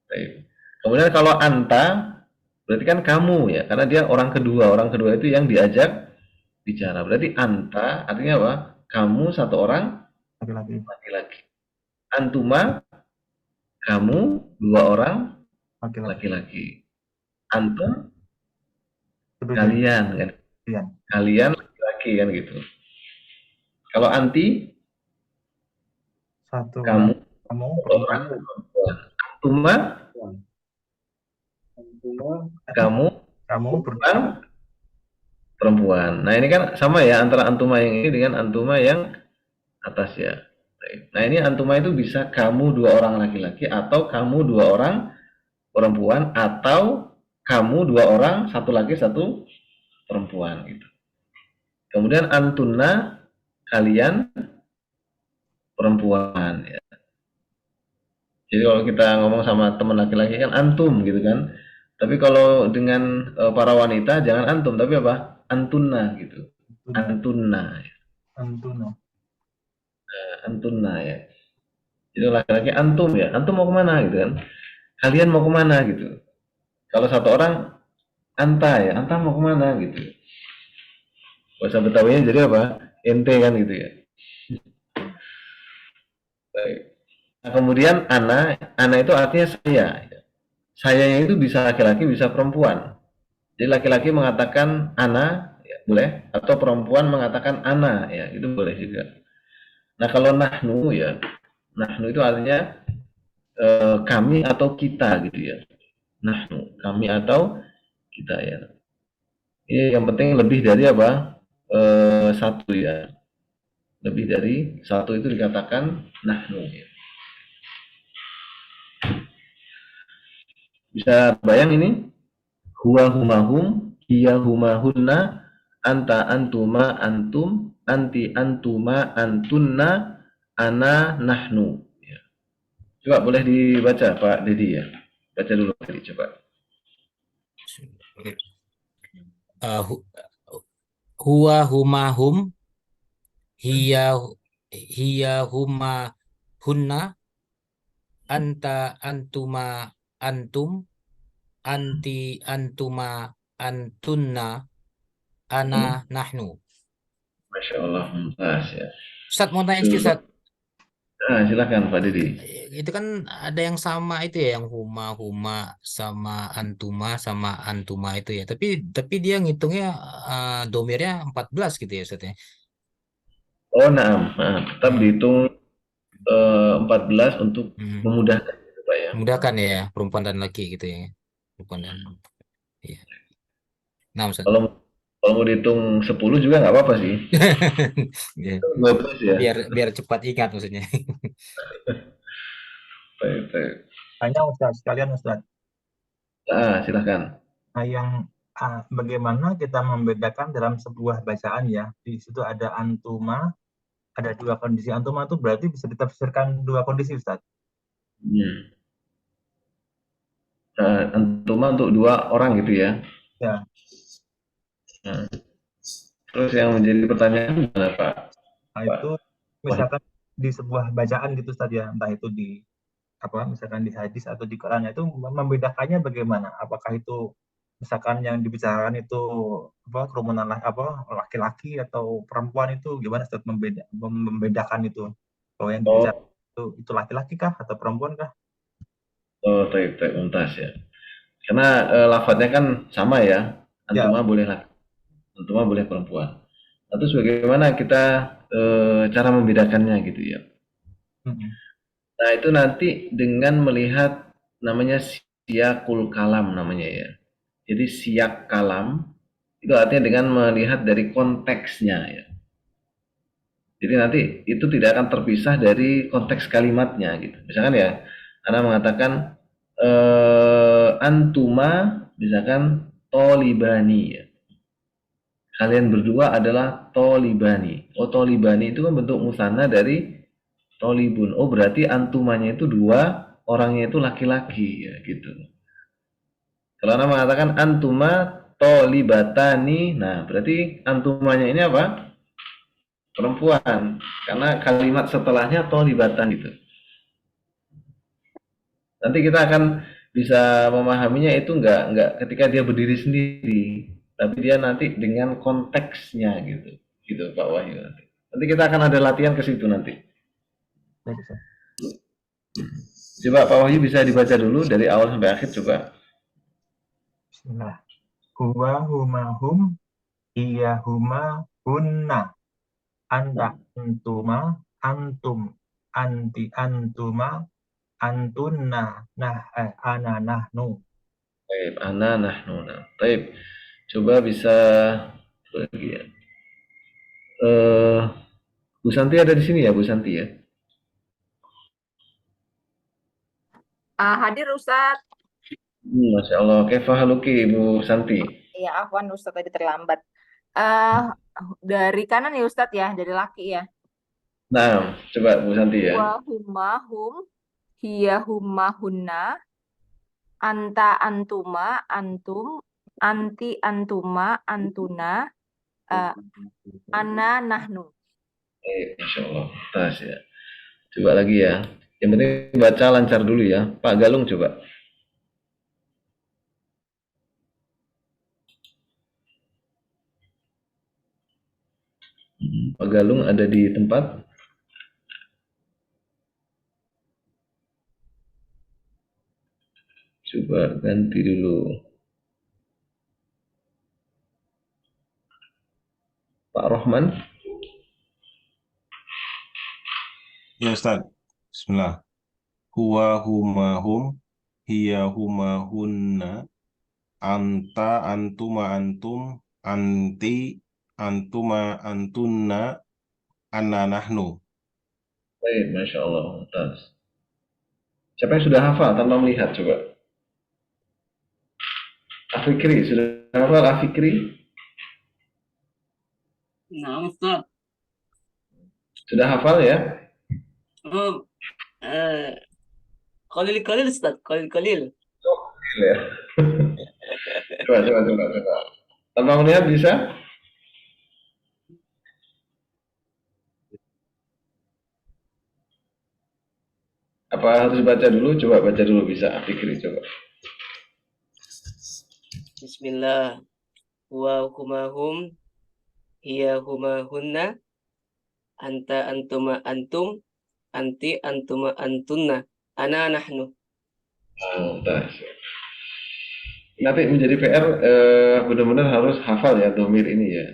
Baik. Kemudian kalau anta berarti kan kamu ya, karena dia orang kedua. Orang kedua itu yang diajak bicara. Berarti anta artinya apa? Kamu satu orang laki-laki. Antuma kamu dua orang laki-laki. Antum kalian kan? Kalian laki-laki kan gitu. Kalau anti kamu orang perempuan. Antuma kamu perempuan. Nah, ini kan sama ya antara antuma yang ini dengan antuma yang atas ya. Nah, ini antuma itu bisa kamu dua orang laki-laki, atau kamu dua orang perempuan, atau kamu dua orang, satu laki satu perempuan gitu. Kemudian antunna, kalian perempuan ya. Jadi kalau kita ngomong sama teman laki-laki kan antum gitu kan. Tapi kalau dengan para wanita jangan antum, tapi apa? Antunna gitu. Antunna. Antuna. Antunna ya. Jadi laki-laki antum ya. Antum mau kemana gitu kan? Kalian mau kemana gitu. Kalau satu orang anta ya. Anta mau kemana gitu. Bahasa Betawinya jadi apa? Ente kan gitu ya. Baik. Nah, kemudian ana itu artinya saya. Sayanya itu bisa laki-laki, bisa perempuan. Jadi laki-laki mengatakan ana, ya, boleh, atau perempuan mengatakan ana, ya, itu boleh juga. Nah, kalau nahnu ya, nahnu itu artinya kami atau kita gitu ya. Nahnu, kami atau kita ya. Ini yang penting lebih dari apa? Satu ya. Lebih dari satu itu dikatakan nahnu ya. Bisa bayang ini? Huwa humahum, hiya humahunna, anta antuma antum, anti antuma antunna, ana nahnu. Ya. Coba boleh dibaca Pak Dedi ya. Baca dulu tadi coba. Huwa humahum, hiya huma hunna, anta antuma antum, anti antuma antunna, ana nahnu. Masya Allah, mumtaz ya. Ustadz mau tanya sedikit, Ustadz. Nah, silakan Pak Dedi. Itu kan ada yang sama itu ya, yang huma sama antuma itu ya. Tapi dia ngitungnya domirnya 14 gitu ya, Ustadz ya. Oh, naam. Nah, tetap dihitung 14 untuk memudahkan gitu, Pak ya. Memudahkan ya, perempuan dan laki gitu ya. Perempuan dan iya. Nah, Ustadz. Kalau mau dihitung 10 juga nggak apa-apa sih. Ya. 12 ya. Biar cepat ingat maksudnya. Baik. Tanya Ustaz, sekalian Ustaz. Silakan. Nah, bagaimana kita membedakan dalam sebuah bacaan ya? Di situ ada antuma, ada dua kondisi. Antuma itu berarti bisa ditafsirkan dua kondisi, Ustaz. Antuma untuk dua orang gitu ya. Ya. Nah, terus yang menjadi pertanyaan gimana Pak? Nah, itu misalkan di sebuah bacaan gitu Ustaz ya, entah itu di misalkan di hadis atau di Quran, itu membedakannya bagaimana? Apakah itu misalkan yang dibicarakan itu kerumunan laki-laki atau perempuan, itu gimana Ustaz membedakan itu? Kalau yang dibicarakan itu laki-laki kah atau perempuan kah? Oh, baik, mumtaz ya. Karena lafadznya kan sama ya. Antuma boleh laki, antuma boleh perempuan. Nah, terus bagaimana kita cara membedakannya gitu ya? Nah, itu nanti dengan melihat namanya siyakul kalam namanya ya. Jadi siyak kalam itu artinya dengan melihat dari konteksnya ya. Jadi nanti itu tidak akan terpisah dari konteks kalimatnya gitu. Misalkan ya, Anda mengatakan antuma misalkan tolibani ya. Kalian berdua adalah tolibani. Oh, tolibani itu kan bentuk musanna dari tolibun. Oh, berarti antumanya itu dua, orangnya itu laki-laki ya gitu. Kalau Anda mengatakan antuma tolibatani, nah berarti antumanya ini apa? Perempuan. Karena kalimat setelahnya tolibatan gitu. Nanti kita akan bisa memahaminya itu enggak ketika dia berdiri sendiri, tapi dia nanti dengan konteksnya gitu Pak Wahyu nanti. Nanti kita akan ada latihan ke situ nanti. Coba Pak Wahyu bisa dibaca dulu dari awal sampai akhir coba. Bismillah. Huwa humahum, hiya huma hunna, anta antuma antum, anti antuma antunna, ana nahnu. Baik, ana nahnu. Baik. Coba bisa lagi ya. Bu Santi ada di sini ya, Bu Santi ya? Hadir Ustadz. Masya Allah. Kaifa haluki Bu Santi? Ya, afwan Ustadz tadi terlambat. Dari kanan ya Ustadz ya, dari laki ya. Nah, coba Bu Santi ya. Wa huma hum, hiya huma hunna, anta antuma antum, anti antuma antuna, ana nahnu. Masya Allah. Tas ya. Coba lagi ya. Yang penting baca lancar dulu ya. Pak Galung coba. Pak Galung ada di tempat? Coba ganti dulu. Pak Rohman. Ya Ustaz. Bismillah. Huwa huma hum, hiya huma hunna, anta antuma antum, anti antuma antunna, anna nahnu. Baik, Masya Allah. Tas. Siapa yang sudah hafal tanpa melihat coba? Afikri, sudah hafal Afikri? Nah, Ustaz. Sudah hafal ya? Qalil Ustaz, qalil. Ya. Coba. Tanpa melihat bisa? Apa harus baca dulu? Coba baca dulu bisa Afikri coba. Bismillah. Wa huma hum, hiya huma hunna, anta antuma antum, anti antuma antunna, ana nahnu. Tas. Nanti menjadi PR benar-benar harus hafal ya domir ini ya.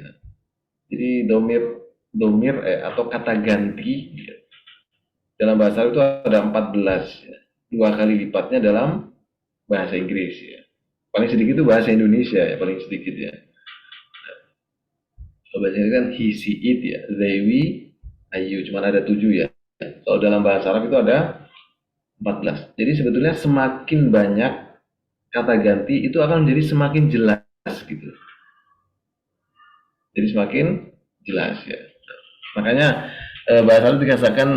Jadi domir atau kata ganti ya. Dalam bahasa Arab itu ada 14 ya. 2 kali lipatnya dalam bahasa Inggris ya. Paling sedikit itu bahasa Indonesia ya, paling sedikit ya. Kalau bahasa Inggris kan he, she, it ya, they, we, ayu, cuma ada 7 ya. Kalau dalam bahasa Arab itu ada 14. Jadi sebetulnya semakin banyak kata ganti itu akan menjadi semakin jelas gitu. Jadi semakin jelas ya. Makanya bahasa Arab dikatakan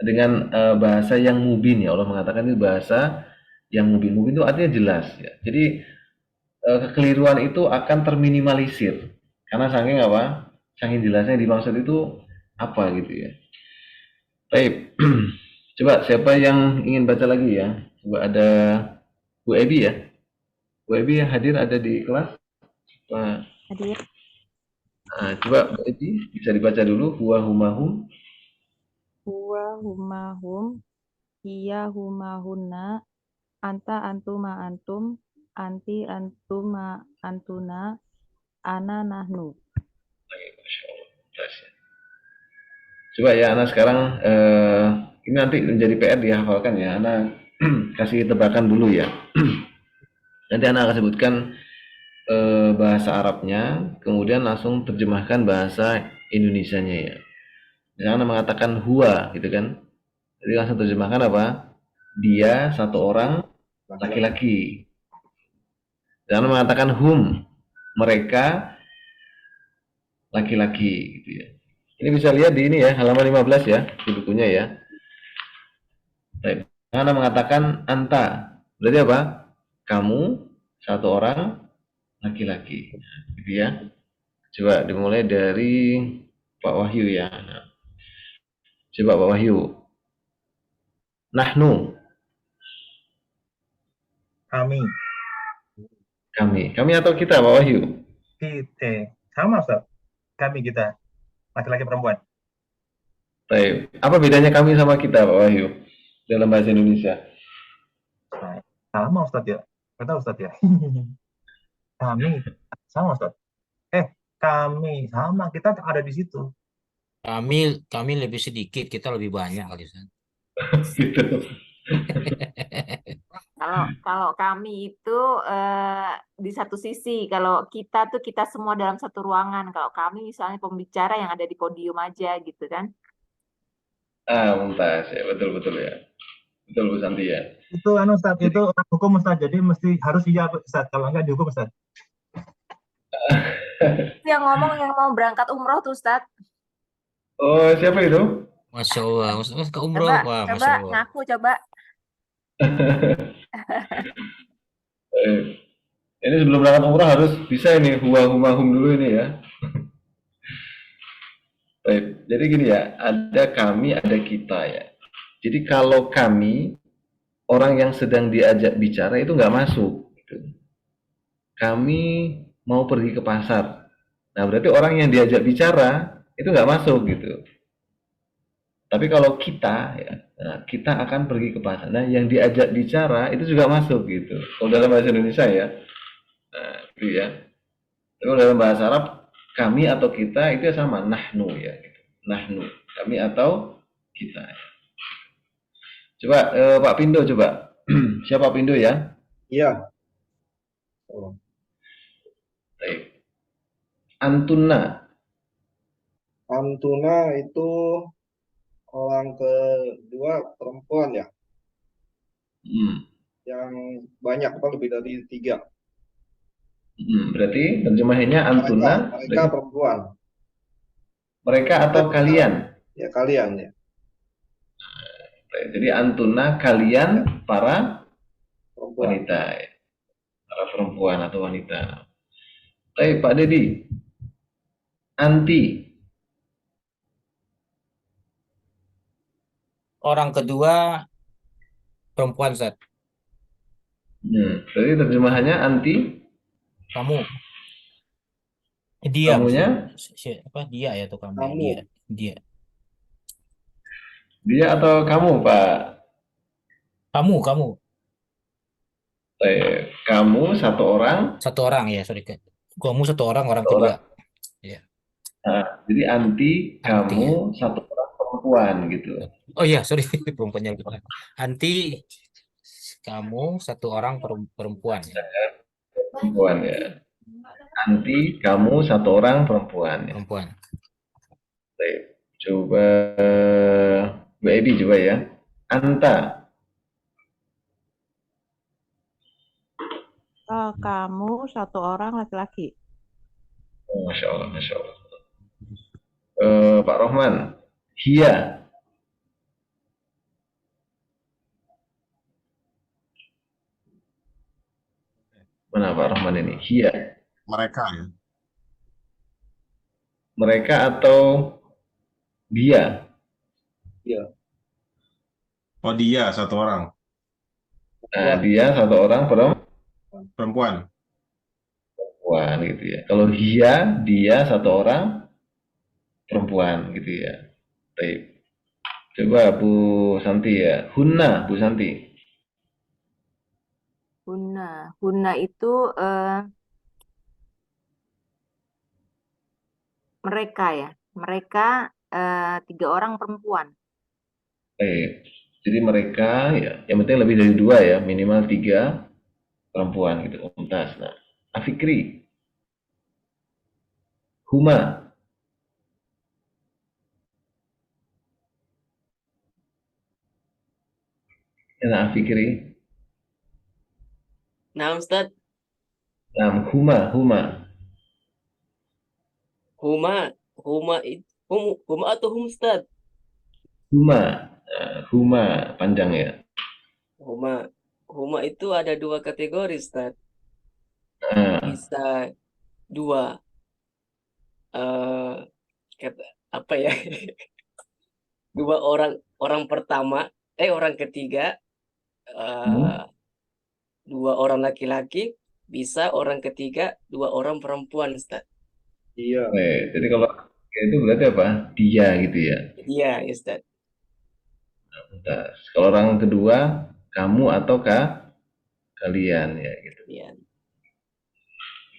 dengan bahasa yang mubin ya. Allah mengatakan itu bahasa yang mubin. Mubin itu artinya jelas ya. Jadi kekeliruan itu akan terminimalisir. Karena saking apa? Saking jelasnya dimaksud itu apa gitu ya. Baik. Coba siapa yang ingin baca lagi ya? Coba ada Bu Ebi ya. Bu Ebi hadir ada di kelas? Coba. Hadir. Nah, coba Bu Ebi bisa dibaca dulu. Huwa humahum. Huwa humahum, hiya humahunna, anta antuma antum, anti antuma antuna, ana nahnu. Masya Allah. Coba ya Ana sekarang ini nanti menjadi PR dihafalkan ya. Ana kasih tebakan dulu ya. Nanti Ana akan sebutkan bahasa Arabnya, kemudian langsung terjemahkan bahasa Indonesianya ya. Misalnya Ana mengatakan huwa gitu kan. Jadi langsung terjemahkan apa? Dia satu orang laki-laki. Dan Ana mengatakan hum, mereka laki-laki gitu ya. Ini bisa lihat di ini ya, halaman 15 ya, di bukunya ya. Baik. Ana mengatakan anta. Berarti apa? Kamu satu orang laki-laki. Gitu ya. Coba dimulai dari Pak Wahyu ya. Coba Pak Wahyu. Nahnu. Kami atau kita Pak Wahyu? Sama Ustaz. Kami kita. Laki-laki perempuan. Baik. Apa bedanya kami sama kita Pak Wahyu dalam bahasa Indonesia? Sama Ustaz ya. Kata Ustaz ya. Kami sama Ustaz. Kami sama, kita ada di situ. Kami lebih sedikit, kita lebih banyak kali Ustaz. Gitu. Kalau kami itu di satu sisi, kalau kita tuh kita semua dalam satu ruangan. Kalau kami misalnya pembicara yang ada di podium aja gitu kan. Mumtaz ya, betul ya. Betul Bu Santi ya. Itu anu Ustaz, Jadi itu hukum Ustaz. Jadi mesti harus iya Ustaz, kalau enggak dihukum Ustaz. Yang ngomong yang mau berangkat umroh tuh Ustadz. oh, siapa itu? Masya Allah, Mas ke umroh, Coba, wah coba Masya Allah. ngaku coba. Eh, ini sebelum berangkat umrah harus bisa ini huwa huma hum dulu ini ya. Baik, jadi gini ya, ada kami, ada kita ya. Jadi kalau kami, orang yang sedang diajak bicara itu nggak masuk. Gitu. Kami mau pergi ke pasar. Nah, berarti orang yang diajak bicara itu nggak masuk gitu. Tapi kalau kita, ya, nah, kita akan pergi ke pasar. Nah, yang diajak bicara itu juga masuk gitu. Kalau dalam bahasa Indonesia ya, nah, itu ya. Tapi kalau dalam bahasa Arab, kami atau kita itu sama, nahnu ya. Gitu. Nahnu, kami atau kita. Coba Pak Pindo coba. Siapa Pak Pindo ya? Iya. Oh. Baik. Antuna. Antuna itu orang kedua perempuan ya, yang banyak apa lebih dari 3. Berarti terjemahannya antuna. Mereka perempuan. Mereka atau kalian? Ya kalian ya. Jadi antuna kalian para Perempuan. wanita, ya. Para perempuan atau wanita. Baik Pak Dedi. Anti. Orang kedua perempuan Ustaz. Berarti terjemahannya anti. Kamu. Dia Kamunya? apa dia ya atau kamu? Kamu. Dia. Dia atau kamu Pak? Kamu. Kamu satu orang. Satu orang ya, sorry. Kamu satu orang Satu kedua. orang. Ya. Nah, jadi anti kamu ya. satu orang perempuan gitu. Oh iya, sorry perempuannya. Anti kamu satu orang perempuan ya. Perempuan ya. Anti kamu satu orang perempuan ya. Perempuan. Baik. Coba Mbak Ebi coba ya. Anta. Kamu satu orang laki-laki. Oh, Masya Allah, Masya Allah. Pak Rohman. Hia. Mana Pak Rohman ini? Hia. Mereka ya. Mereka atau dia? Iya. Oh dia satu orang. Nah, dia satu orang Perempuan. perempuan gitu ya. Kalau dia satu orang perempuan gitu ya. Baik. Coba Bu Santi ya. Hunna, Bu Santi. Hunna itu mereka ya. Mereka 3 orang perempuan. Jadi mereka ya, yang penting lebih dari 2 ya, minimal 3 perempuan gitu. Mumtaz. Nah, Afikri. Huma. Nah, Afikri. Nah, Ustaz, Nah, Huma. huma atau hum Ustaz? Huma panjang ya. Huma itu ada 2 kategori Ustaz. Bisa 2 apa ya? 2 orang pertama, orang ketiga, 2 orang laki-laki, bisa orang ketiga 2 orang perempuan Ustaz. Iya. Jadi kalau itu berarti apa? Dia gitu ya. Iya, Ustaz. Nah, kalau orang kedua, kamu atau kalian ya gitu. Iya.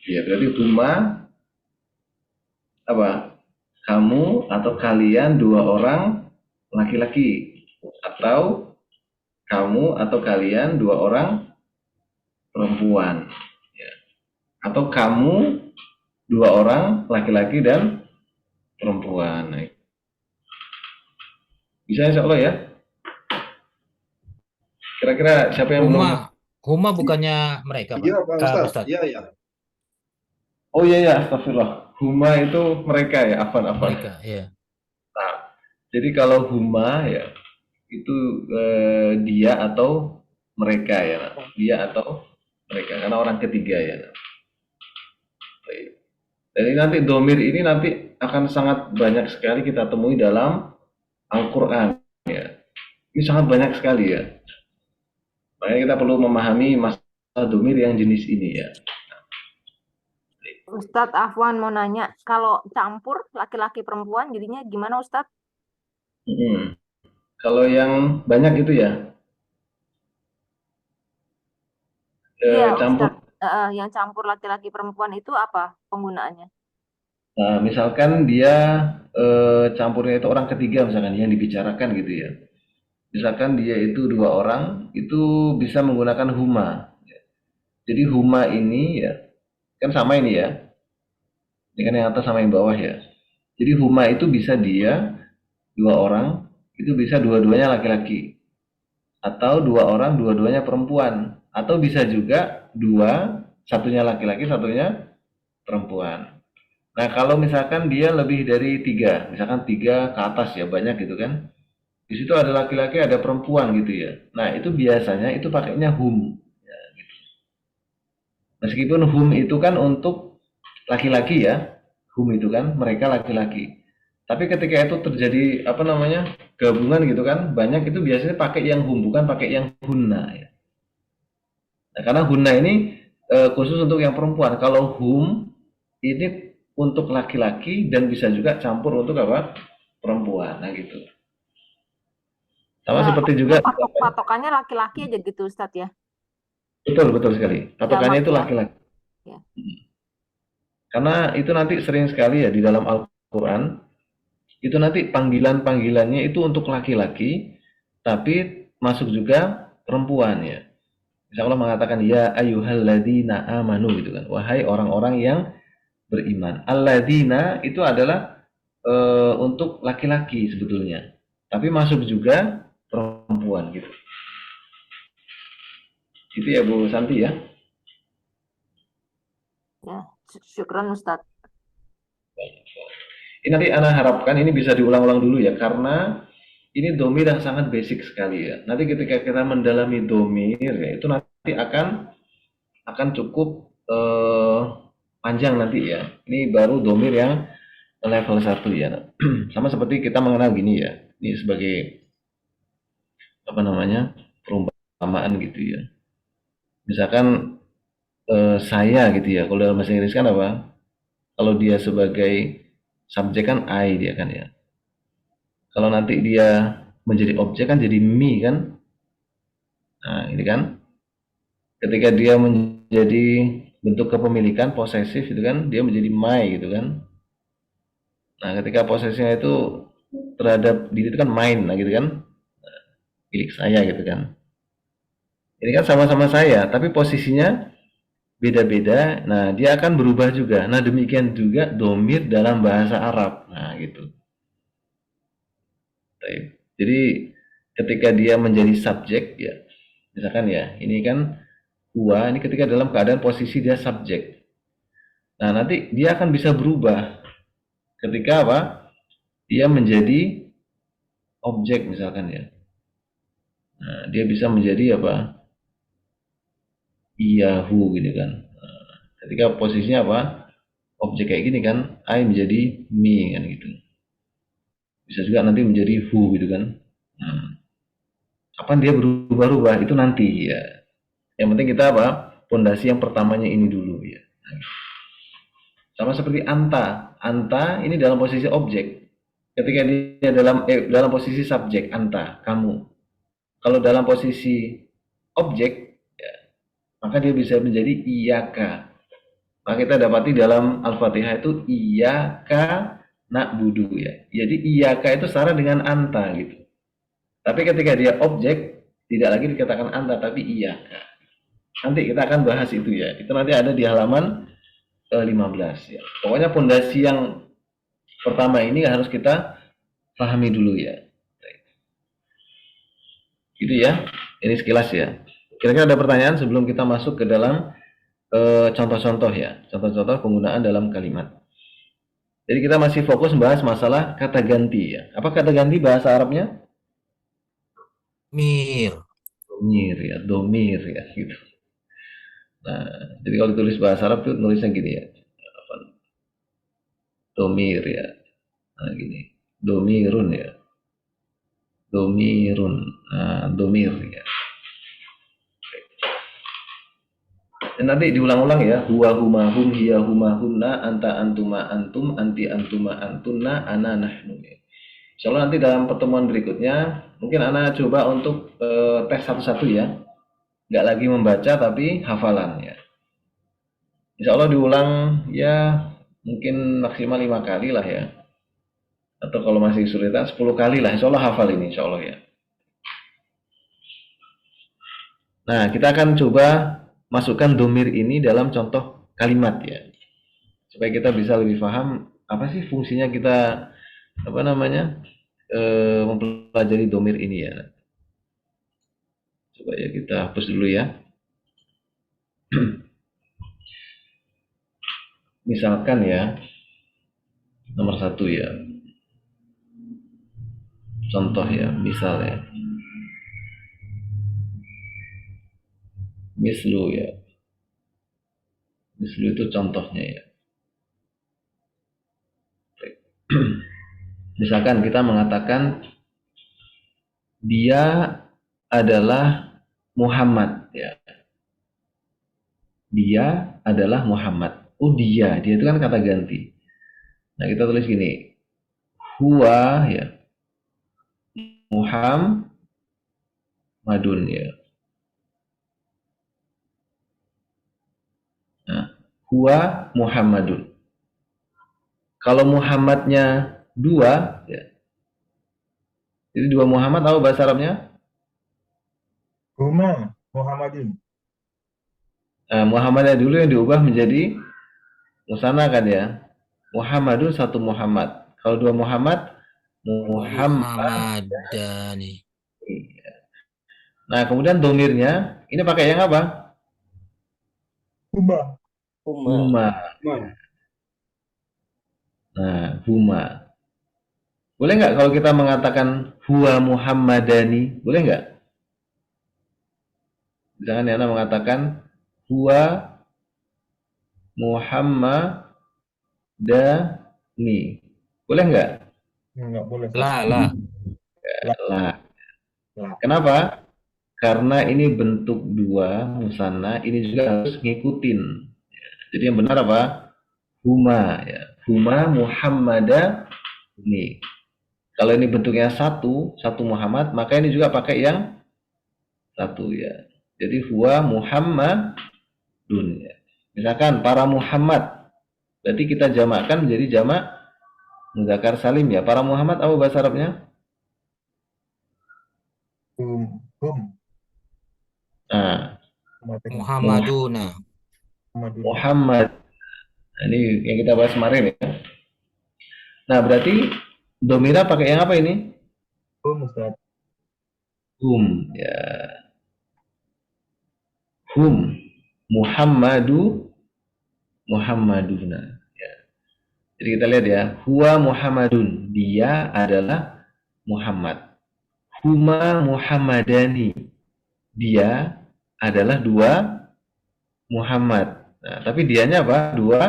Ya, berarti huma apa? Kamu atau kalian 2 orang laki-laki, atau kamu atau kalian 2 orang perempuan ya. Atau kamu 2 orang laki-laki dan perempuan. Bisa insya Allah ya. Kira-kira siapa yang belum? Huma bukannya mereka, Pak. Iya, Pak Ustadz. Ustadz. Iya, ya. Oh iya ya, astagfirullah. Huma itu mereka ya, afan. Mereka, ya. Nah, jadi kalau huma ya itu dia atau mereka ya, dia atau mereka karena orang ketiga ya. Baik. Dan ini nanti domir ini nanti akan sangat banyak sekali kita temui dalam Al-Quran ya. Ini sangat banyak sekali ya. Makanya kita perlu memahami masalah domir yang jenis ini ya. Ustadz Afwan mau nanya, kalau campur laki-laki perempuan jadinya gimana Ustadz? Kalau yang banyak itu ya, Iya campur. Ustadz, yang campur laki-laki perempuan itu apa penggunaannya? Nah, misalkan dia campurnya itu orang ketiga misalkan yang dibicarakan gitu ya. Misalkan dia itu 2 orang, itu bisa menggunakan huma. Jadi huma ini ya, kan sama ini ya. Ini kan yang atas sama yang bawah ya. Jadi huma itu bisa dia 2 orang, itu bisa dua-duanya laki-laki. Atau 2 orang, dua-duanya perempuan. Atau bisa juga 2, satunya laki-laki, satunya perempuan. Nah, kalau misalkan dia lebih dari 3, misalkan 3 ke atas ya, banyak gitu kan. Di situ ada laki-laki, ada perempuan gitu ya. Nah, itu biasanya itu pakainya hum. Ya, gitu. Meskipun hum itu kan untuk laki-laki ya, hum itu kan mereka laki-laki. Tapi ketika itu terjadi gabungan gitu kan, banyak itu biasanya pakai yang hum, bukan pakai yang hunna ya. Nah, karena hunna ini khusus untuk yang perempuan. Kalau hum ini untuk laki-laki dan bisa juga campur untuk apa? Perempuan. Nah, gitu. Sama seperti juga patokannya laki-laki aja gitu Ustadz ya. betul sekali. Patokannya itu laki-laki. Ya. Karena itu nanti sering sekali ya di dalam Al-Qur'an itu nanti panggilannya itu untuk laki-laki tapi masuk juga perempuan ya. Misal Allah mengatakan ya ayyuhalladzina amanu gitu kan. Wahai orang-orang yang beriman. Alladzina itu adalah untuk laki-laki sebetulnya. Tapi masuk juga perempuan gitu. Itu ya Bu Santi ya. Ya, syukran Ustadz. Ini nanti Ana harapkan ini bisa diulang-ulang dulu ya karena ini domir yang sangat basic sekali ya. Nanti ketika kita mendalami domir ya itu nanti akan cukup panjang nanti ya. Ini baru domir yang level 1 ya. Sama seperti kita mengenal gini ya. Ini sebagai perumpamaan gitu ya. Misalkan saya gitu ya. Kalau dalam bahasa Inggris kan apa? Kalau dia sebagai subjek kan I dia kan ya. Kalau nanti dia menjadi objek kan jadi me kan. Nah, ini kan. Ketika dia menjadi bentuk kepemilikan posesif itu kan dia menjadi my gitu kan. Nah, ketika posesinya itu terhadap diri itu kan mine nah gitu kan. Nah, milik saya gitu kan. Ini kan sama-sama saya, tapi posisinya beda-beda. Nah, dia akan berubah juga. Nah, demikian juga domir dalam bahasa Arab. Nah, gitu. Jadi, ketika dia menjadi subjek, ya, misalkan ya, ini kan huwa, ini ketika dalam keadaan posisi dia subjek. Nah, nanti dia akan bisa berubah. Ketika apa? Dia menjadi objek misalkan ya. Nah, dia bisa menjadi apa? Iyahu gitu kan. Nah, ketika posisinya apa? Objek kayak gini kan, I menjadi me kan gitu. Bisa juga nanti menjadi who gitu kan. Nah, kapan dia berubah-ubah itu nanti ya. Yang penting kita apa? Pondasi yang pertamanya ini dulu ya. Sama seperti anta. Anta ini dalam posisi objek. Ketika dia dalam posisi subjek, anta, kamu. Kalau dalam posisi objek, ya, maka dia bisa menjadi iyaka. Maka kita dapati dalam Al-Fatihah itu iyaka na'budu ya. Jadi iyaka itu setara dengan anta gitu. Tapi ketika dia objek, tidak lagi dikatakan anta, tapi iyaka. Nanti kita akan bahas itu ya. Itu nanti ada di halaman 15 ya. Pokoknya pondasi yang pertama ini harus kita pahami dulu ya. Gitu ya. Ini sekilas ya. Kira-kira ada pertanyaan sebelum kita masuk ke dalam contoh-contoh ya. Contoh-contoh penggunaan dalam kalimat. Jadi kita masih fokus membahas masalah kata ganti ya. Apa kata ganti bahasa Arabnya? Mir. Domir ya gitu. Nah, jadi kalau ditulis bahasa Arab tuh nulisnya gini ya. Domir ya. Nah, gini. Domirun ya. Domirun. Nah, domir ya. Dan nanti diulang-ulang ya. Huwa huma hum hiya huma hunna anta antuma antum anti antuma antunna ana nahnu. Insyaallah nanti dalam pertemuan berikutnya mungkin ana coba untuk tes satu-satu ya. Nggak lagi membaca tapi hafalan ya. Insyaallah diulang ya mungkin maksimal 5 kali lah ya. Atau kalau masih sulitan 10 kali lah. Insyaallah hafal ini insyaallah ya. Nah, kita akan coba masukkan domir ini dalam contoh kalimat ya, supaya kita bisa lebih paham apa sih fungsinya kita mempelajari domir ini ya. Coba ya kita hapus dulu ya. Misalkan ya, nomor 1 ya, contoh ya, misal ya. Mislu ya. Mislu itu contohnya ya. Misalkan kita mengatakan dia adalah Muhammad ya. Dia adalah Muhammad. Oh dia itu kan kata ganti. Nah kita tulis gini. Huwa ya. Muhammadun ya. Nah, huwa Muhammadun. Kalau Muhammadnya 2 ya. Jadi 2 Muhammad apa bahasa Arabnya? Huma Muhammadin. Nah, Muhammadnya dulu yang diubah menjadi musanna kan ya. Muhammadun 1 Muhammad. Kalau 2 Muhammad Muhammadani. Nah, kemudian domirnya ini pakai yang apa? Huma. Nah, huma. Boleh nggak kalau kita mengatakan huwa Muhammadani? Boleh nggak? Misalkan Yana mengatakan huwa Muhammadani. Boleh nggak? Nggak boleh. Lah. Kenapa? Karena ini bentuk 2 musanna, ini juga harus ngikutin. Jadi yang benar apa? Huma ya. Huma Muhammadani. Kalau ini bentuknya 1 Muhammad, maka ini juga pakai yang 1 ya. Jadi huwa Muhammadun ya. Misalkan para Muhammad, berarti kita jamakkan menjadi jamak mudzakkar salim ya. Para Muhammad apa bahasa Arabnya? Hum. Nah, Muhammaduna. Muhammad. Nah, ini yang kita bahas kemarin ya. Nah, berarti domira pakai yang apa ini? Hum, Ustaz. Hum ya. Hum Muhammaduna ya. Jadi kita lihat ya, huwa Muhammadun, dia adalah Muhammad. Huma Muhammadani, dia adalah 2 Muhammad. Nah, tapi dianya apa? 2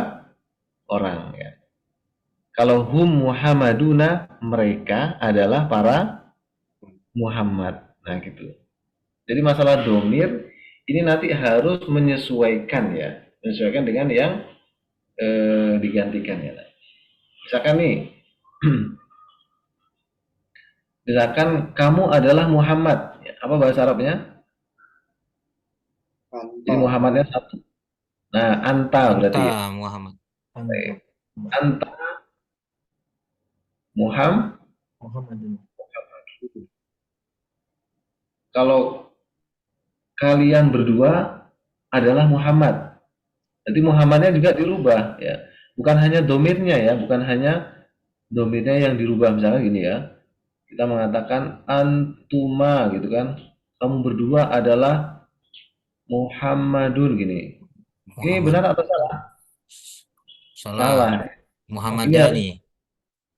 orang ya. Kalau hum Muhammaduna, mereka adalah para Muhammad. Nah, gitu. Jadi masalah domir ini nanti harus menyesuaikan ya, menyesuaikan dengan yang digantikan ya. Misalkan nih, misalkan kamu adalah Muhammad, ya, apa bahasa Arabnya? Jadi Muhammadnya 1. Nah, anta berarti ya. Muhammad. Anta Muhammadin. Kalau kalian berdua adalah Muhammad, jadi Muhammadnya juga dirubah ya. Bukan hanya domirnya ya, bukan hanya domirnya yang dirubah. Misalnya gini ya, kita mengatakan antuma gitu kan, kamu berdua adalah Muhammadun gini. Ini Muhammad. benar atau salah? Salah. Salah. Ini harus, Muhammadani.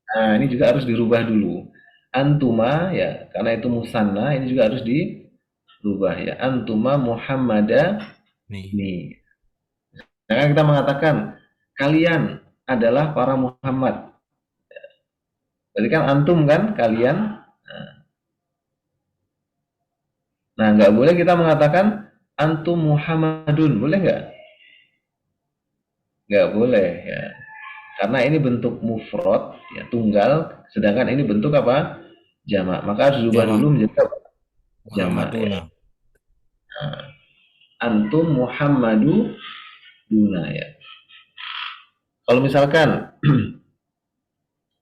nah ini juga harus dirubah dulu. Antuma ya, karena itu musanna, ini juga harus dirubah ya. Antuma Muhammadani. Nih. Nah, kan kita mengatakan kalian adalah para Muhammad. Berarti kan antum kan kalian. Nah, nggak boleh kita mengatakan antum Muhammadun, boleh nggak? Nggak boleh ya. Karena ini bentuk mufrad ya, tunggal, sedangkan ini bentuk apa? Jamak. Maka harus dirubah Jamak. dulu menjadi apa? Jamak ya. Muhammaduna. Nah, antum Muhammaduna ya. Kalau misalkan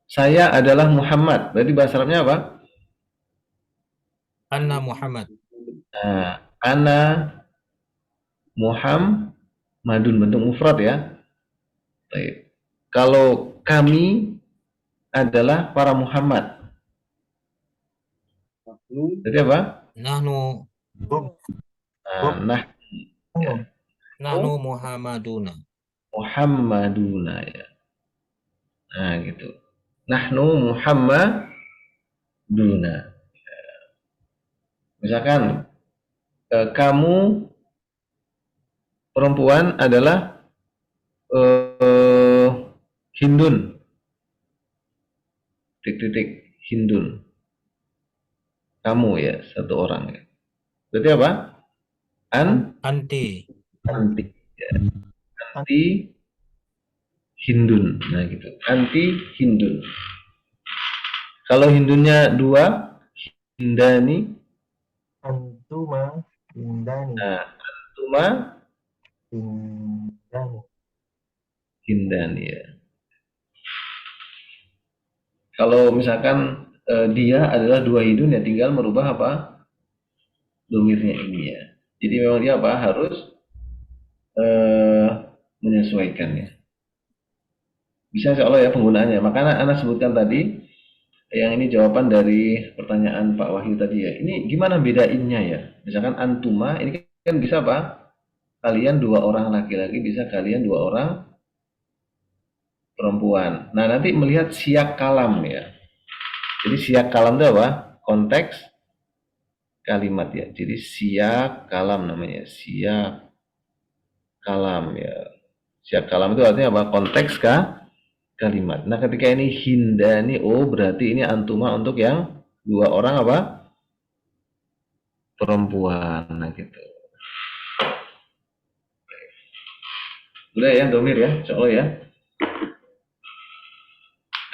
saya adalah Muhammad, berarti bahasa Arabnya apa? Anna Muhammad. Nah, ana Muhammadun, bentuk mufrad ya. Baik. Kalau kami adalah para Muhammad, berarti apa? Nahnu. Nah, Nahnu Muhammaduna. Muhammaduna ya. Nah, gitu. Nahnu Muhammaduna. Misalkan kamu perempuan adalah Hindun. Titik-titik Hindun. Kamu ya, satu orang ya. Berarti apa? Anti. Anti. Ya. Anti Hindun. Nah gitu. Anti Hindun. Kalau Hindunnya dua, Hindani. Antuma Hindani. Nah, Antuma Hindani. Hindani ya. Kalau misalkan dia adalah dua hidun ya tinggal merubah apa? Domirnya ini ya. Jadi memang dia apa? Harus menyesuaikannya. Bisa insya Allah ya penggunaannya. Makanya Anda sebutkan tadi yang ini jawaban dari pertanyaan Pak Wahyu tadi ya. Ini gimana bedainnya ya? Misalkan antuma ini kan bisa apa? Kalian dua orang laki-laki, bisa kalian dua orang perempuan. Nah, nanti melihat siyak kalam ya. Jadi siyak kalam itu apa? Konteks kalimat ya. Jadi siyak kalam namanya. Siyak kalam ya. Siyak kalam itu artinya apa? Konteks kalimat. Nah, ketika ini hindani, oh berarti ini antuma untuk yang dua orang apa? Perempuan. Nah, gitu. Udah ya, domir ya, insya Allah ya.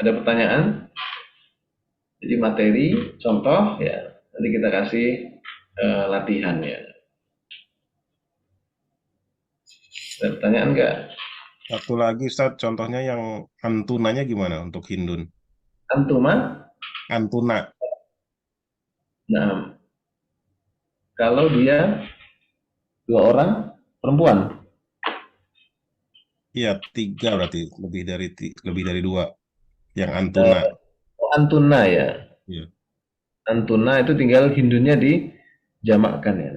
Ada pertanyaan? Jadi materi, contoh ya, nanti kita kasih latihan ya. Ada pertanyaan enggak? Satu lagi Ustadz, contohnya yang antunanya gimana untuk Hindun? Antuma? Antuna. Nah, kalau dia dua orang perempuan. Iya, tiga berarti lebih dari dua. Yang antuna. Antuna ya. Iya. Antuna itu tinggal hindunnya dijamakkan ya.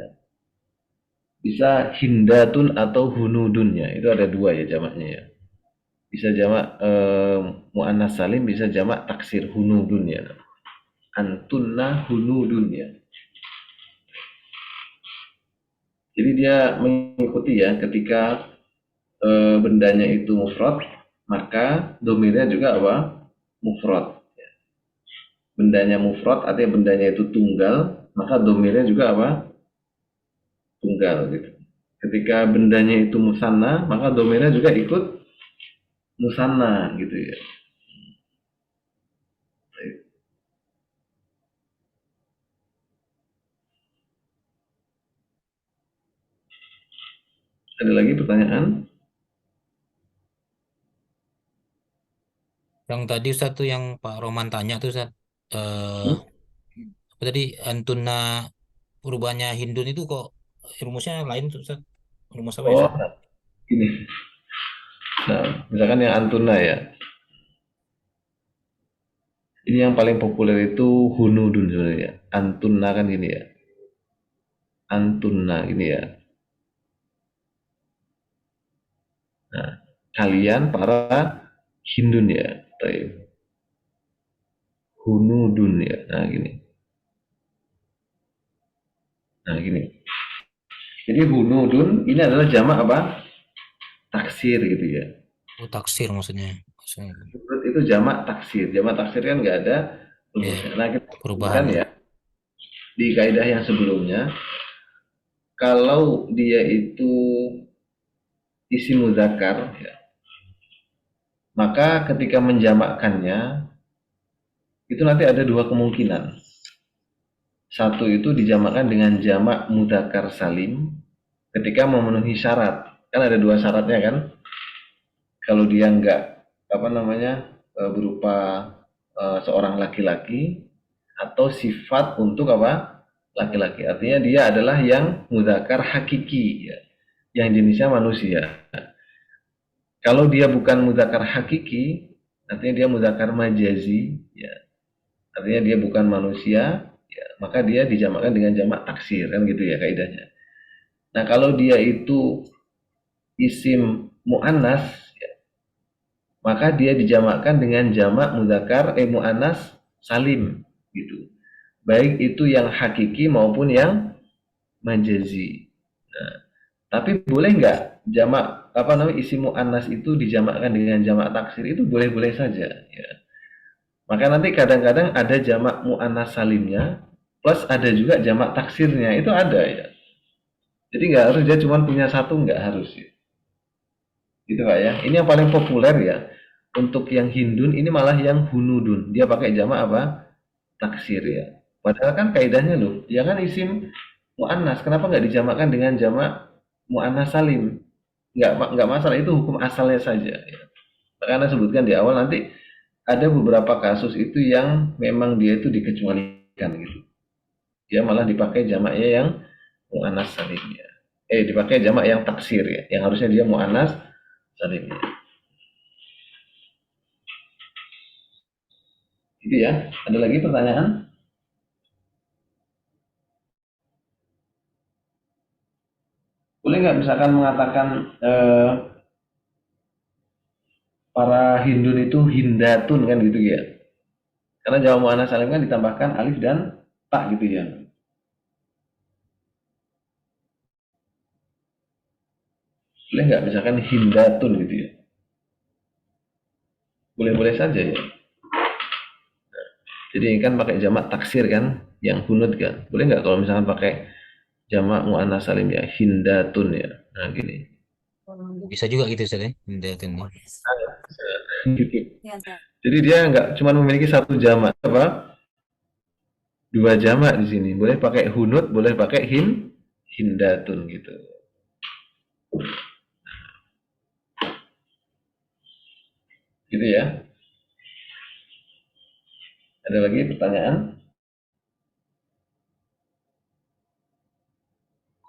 Bisa hindatun atau hunudun ya. Itu ada dua ya jamaknya ya. Bisa jamak mu'annas salim, bisa jamak taksir hunudun ya. Antunna hunudun ya. Jadi dia mengikuti ya ketika bendanya itu mufrad, maka domirnya juga apa? Mufrad. Bendanya mufrad artinya bendanya itu tunggal, maka domirnya juga apa? Tunggal gitu. Ketika bendanya itu musanna, maka domirnya juga ikut musanna gitu ya. Ada lagi pertanyaan? Yang tadi Ustaz tuh yang Pak Roman tanya tuh Ustaz. Apa tadi antuna perubahannya Hindun itu kok rumusnya lain tuh Ustaz. Rumus apa ya? Oh, Ustaz? ini. Nah, misalkan yang antuna ya. Ini yang paling populer itu hunudun sebenarnya. Antuna kan gini ya. antunna gini ya. Nah, kalian para Hindun ya. Baik. Hunudun ya. Nah, gini. Nah, gini. Jadi hunudun ini adalah jamak apa? Taksir gitu ya. Oh, taksir maksudnya. Hunud itu jamak taksir. Jamak taksir kan nggak ada rumusnya. Nah, kita Perubahan kan ya di kaidah yang sebelumnya, kalau dia itu isi muzakkar ya, maka ketika menjamakkannya itu nanti ada dua kemungkinan. Satu itu dijamakkan dengan jamak mudzakkar salim ketika memenuhi syarat. Kan ada dua syaratnya kan. Kalau dia enggak berupa seorang laki-laki atau sifat untuk apa? Laki-laki. Artinya dia adalah yang mudzakkar hakiki ya. Yang jenisnya manusia. Kalau dia bukan mudzakkar hakiki, artinya dia mudzakkar majazi ya. Artinya dia bukan manusia, ya, maka dia dijamakkan dengan jamak taksir kan gitu ya kaidahnya. Nah, kalau dia itu isim muannas ya, maka dia dijamakkan dengan jamak mudzakkar muannas salim gitu. Baik itu yang hakiki maupun yang majazi. Nah, tapi boleh nggak jamak isim muannas itu dijamakkan dengan jamak taksir? Itu boleh-boleh saja ya. Maka nanti kadang-kadang ada jamak mu'annas salimnya plus ada juga jamak taksirnya, itu ada ya. Jadi nggak harus dia cuma punya satu, nggak harus ya. Gitu Pak ya. Ini yang paling populer ya. Untuk yang Hindun ini malah yang hunudun. Dia pakai jamak apa? Taksir ya. Padahal kan kaidahnya loh, ya kan isim mu'annas, kenapa nggak dijamakkan dengan jamak mu'annas salim? Nggak masalah, itu hukum asalnya saja ya. Karena sebutkan di awal nanti ada beberapa kasus itu yang memang dia itu dikecualikan gitu. Dia malah dipakai jamaknya yang mu'annas salimnya. Dipakai jamak yang taksir ya, yang harusnya dia mu'annas salimnya. Gitu ya. Ada lagi pertanyaan? Boleh nggak misalkan mengatakan para Hindun itu hindatun kan gitu ya? Karena jamak mu'annas salim kan ditambahkan alif dan ta gitu ya. Boleh nggak misalkan hindatun gitu ya? Boleh-boleh saja ya. Jadi ini kan pakai jamak taksir kan, yang hunud kan. Boleh nggak kalau misalkan pakai jamak mu'annas salim ya, hindatun ya. Nah gini. Bisa juga gitu Ustaz ya. Hindatun. Jadi dia nggak cuma memiliki satu jamak, apa? Dua jamak di sini. Boleh pakai hunud, boleh pakai hindatun gitu. Gitu ya. Ada lagi pertanyaan?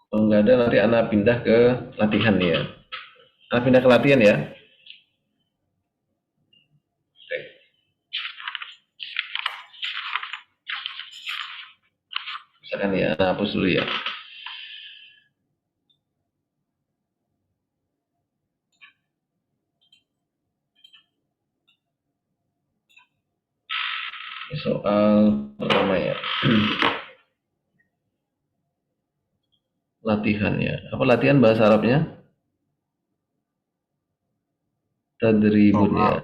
Kalau nggak ada nanti Ana pindah ke latihan ya. Ana pindah ke latihan ya. Oke. Misalkan ya, Ana hapus dulu ya. Soal pertama ya. Latihannya. Apa latihan bahasa Arabnya? Tadribun ya.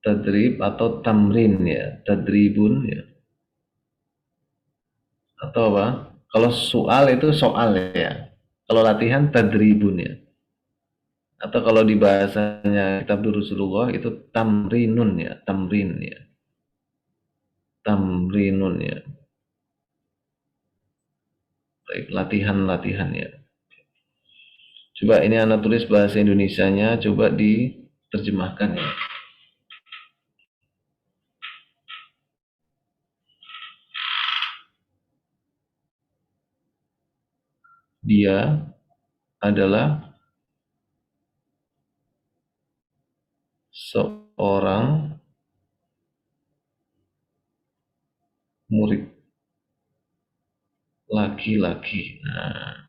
Tadrib atau tamrin ya. Tadribun ya. Atau apa? Kalau soal itu soal ya. Kalau latihan tadribun ya. Atau kalau di bahasanya kitab Durusulullah itu tamrinun ya. Tamrin ya. Tamrinun ya. Baik, latihan-latihan ya. Coba ini Anda tulis bahasa Indonesianya, coba diterjemahkan ya. Dia adalah seorang murid laki-laki. Nah,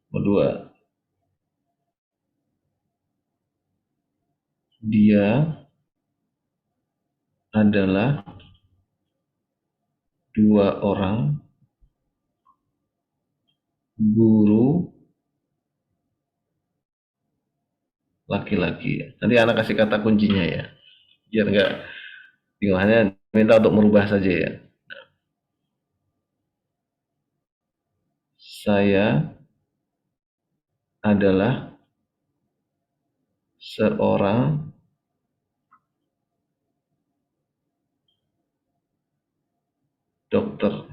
kedua, dia adalah dua orang guru laki-laki. Nanti anak kasih kata kuncinya ya, biar nggak bingung, hanya minta untuk merubah saja ya. Saya adalah seorang dokter.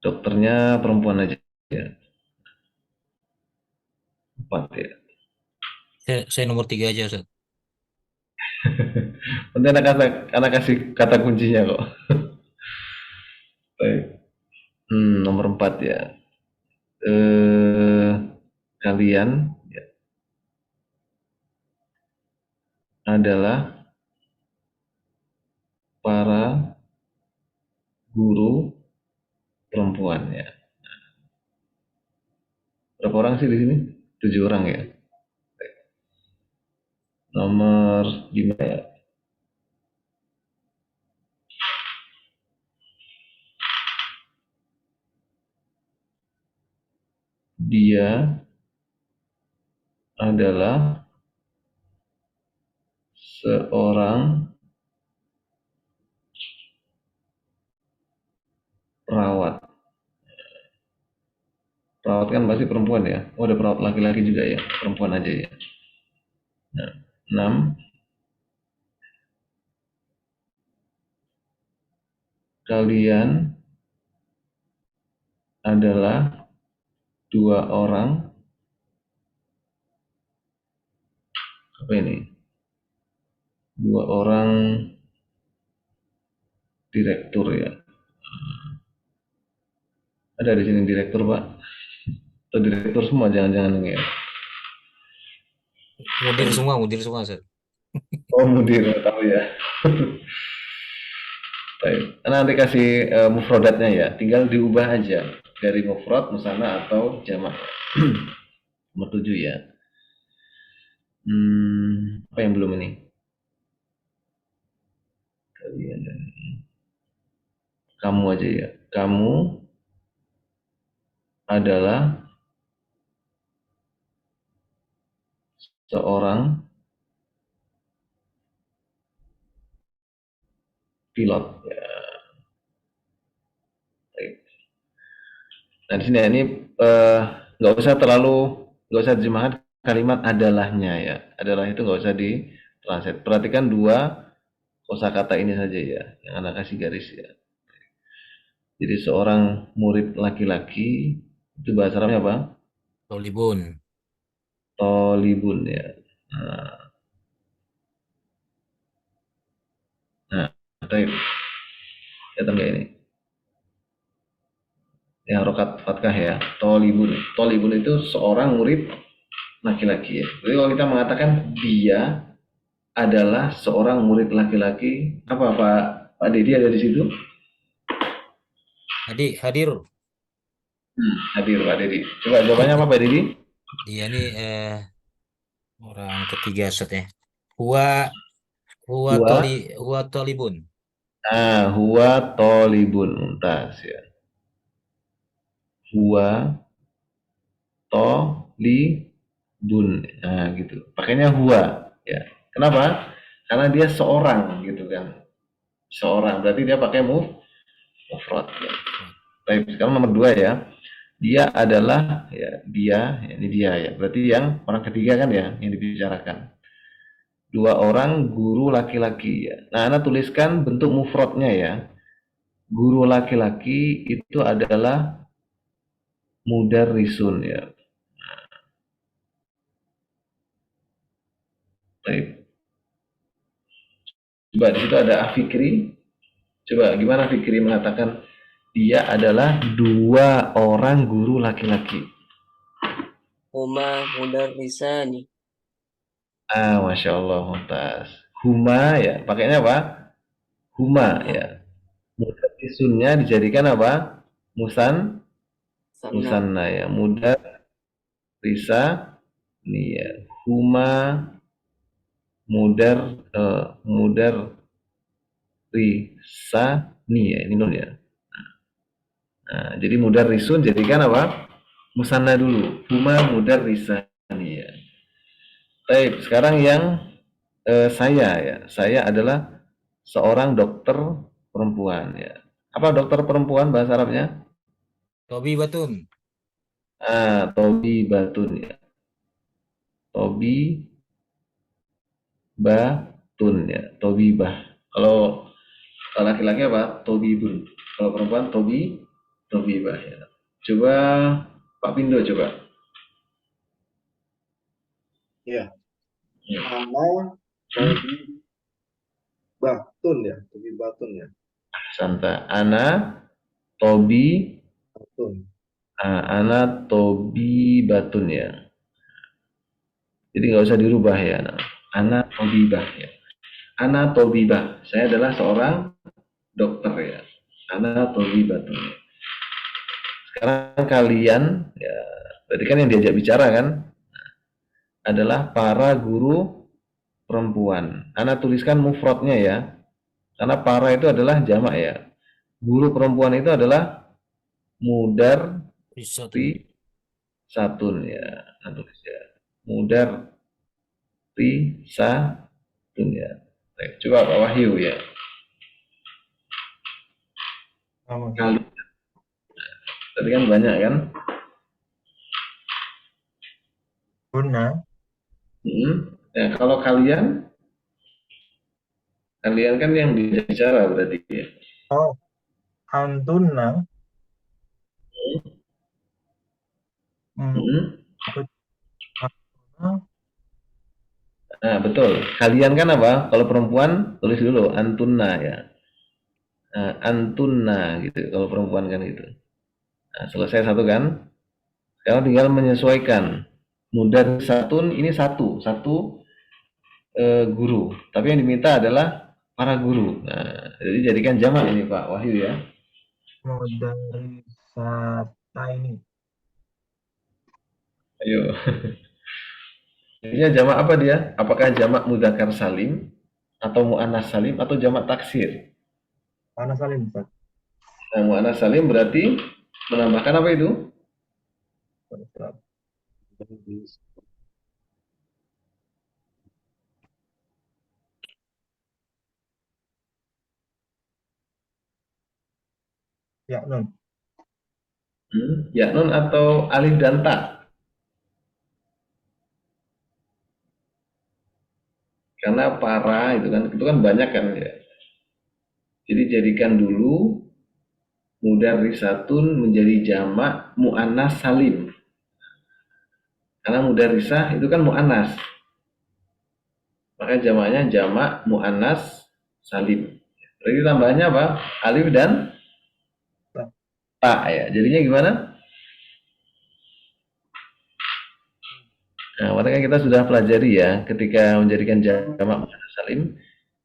Dokternya perempuan aja ya. 4 ya. Saya nomor 3 aja, Ustaz. Nanti anak kasih kata kuncinya kok. Baik. Nomor 4 ya. Kalian ya, adalah para guru perempuan ya. Berapa orang sih di sini? 7 orang ya. Baik. Nomor 5 ya. Dia adalah seorang perawat. Perawat kan pasti perempuan ya. Oh, ada perawat laki-laki juga ya. Perempuan aja ya. Nah, 6. Kalian adalah dua orang, apa ini? Dua orang direktur ya. Ada di sini direktur, Pak? Atau direktur semua jangan-jangan ya. Mudir semua, Ustaz. Oh, mudir, tahu ya. Baik. Nanti kasih mufrodatnya ya. Tinggal diubah aja dari mufrad, musanna atau jamak. Nomor 7 ya. Apa yang belum ini? Kalian dan kamu aja ya. Kamu adalah seorang pilot ya. Baik. Nah di sini ini nggak usah terjemahkan kalimat adalahnya ya. Adalah itu nggak usah ditranslate. Perhatikan dua kosakata ini saja ya, yang anak kasih garis ya. Jadi seorang murid laki-laki itu bahasa Arabnya apa? Tolibun. Tolibun ya. Nah, baik. Kelihatan nggak ini? Ya, harokat fathah ya. Tolibun. Tolibun itu seorang murid laki-laki ya. Jadi kalau kita mengatakan dia adalah seorang murid laki-laki, apa Pak Dedi ada di situ? Hadir. Hadir Pak Dedi. Coba jawabannya apa Pak Dedi? Dia nih orang ketiga, Ustaz ya. Huwa tolibun. Huwa tolibun. Mumtaz ya. Huwa tolibun. Nah, gitu. Pakainya huwa ya. Kenapa? Karena dia seorang gitu kan. Seorang. Berarti dia pakai mufrad ya. Baik, sekarang nomor 2 ya. Dia adalah ya, ini dia ya. Berarti yang orang ketiga kan ya yang dibicarakan. Dua orang guru laki-laki ya. Nah, Anda tuliskan bentuk mufradnya ya. Guru laki-laki itu adalah mudarrisun ya. Baik. Coba di situ ada Fikri. Coba gimana Fikri mengatakan dia adalah dua orang guru laki-laki. Huma mudarrisani. Masya Allah, mumtaz. Huma ya, pakainya apa? Huma ya. Mudarrisunnya dijadikan apa? Sana. Musanna ya. Nih ya. Huma mudarrisani ya. Ini nun ya. Nah, jadi mudarrisun jadikan apa? Musanna dulu. Huma mudarrisani ya. Baik, sekarang yang saya ya. Saya adalah seorang dokter perempuan ya. Apa dokter perempuan bahasa Arabnya? Tobi Batun. Tobi Batun ya. Tobi Batun ya. Tobibah. Kalau laki-laki apa? Tobibun. Kalau perempuan Tobibah ya. Coba Pak Pindo coba. Ya. Ya. Ana Tobi Batun ya. Tobi Batun ya. Santa. Ana Tobi Batun. Ana Tobi Batun ya. Jadi nggak usah dirubah ya. Ana Tobibah ya. Ana Tobibah. Saya adalah seorang dokter ya. Ana Tobibatun. Sekarang kalian ya, berarti kan yang diajak bicara kan adalah para guru perempuan. Ana tuliskan mufradnya ya. Karena para itu adalah jamak ya. Guru perempuan itu adalah mudar satun ya. Nah, tulis ya. Mudar satun ya. Baik, coba Pak Wahyu ya. Kali. Tadi kan banyak kan? Guna. Ya, kalau kalian kan yang bicara berarti ya. Oh, antuna. Nah, betul. Kalian kan apa? Kalau perempuan tulis dulu antunna ya. Antunna gitu. Kalau perempuan kan gitu. Nah, selesai satu kan? Sekarang tinggal menyesuaikan. Mudarsatun ini satu guru. Tapi yang diminta adalah para guru. Nah, jadi jadikan jamak ini Pak Wahyu ya. Mudarisata ini. Ayo. Jadinya jamak apa dia? Apakah jamak mudzakkar salim atau muannas salim atau jamak taksir? Muannas salim, Ustaz. Nah, muannas salim berarti menambahkan apa itu? Ya, nun. Ya, nun atau alif dan ta? Karena para itu kan banyak kan ya. Jadi jadikan dulu mudarrisatun menjadi jamak muannas salim. Karena mudarrisah itu kan muannas. Maka jamaknya jamak muannas salim. Berarti tambahnya apa? Alif dan ta ya. Jadinya gimana? Nah, makanya kita sudah pelajari ya, ketika menjadikan jamak muannas salim,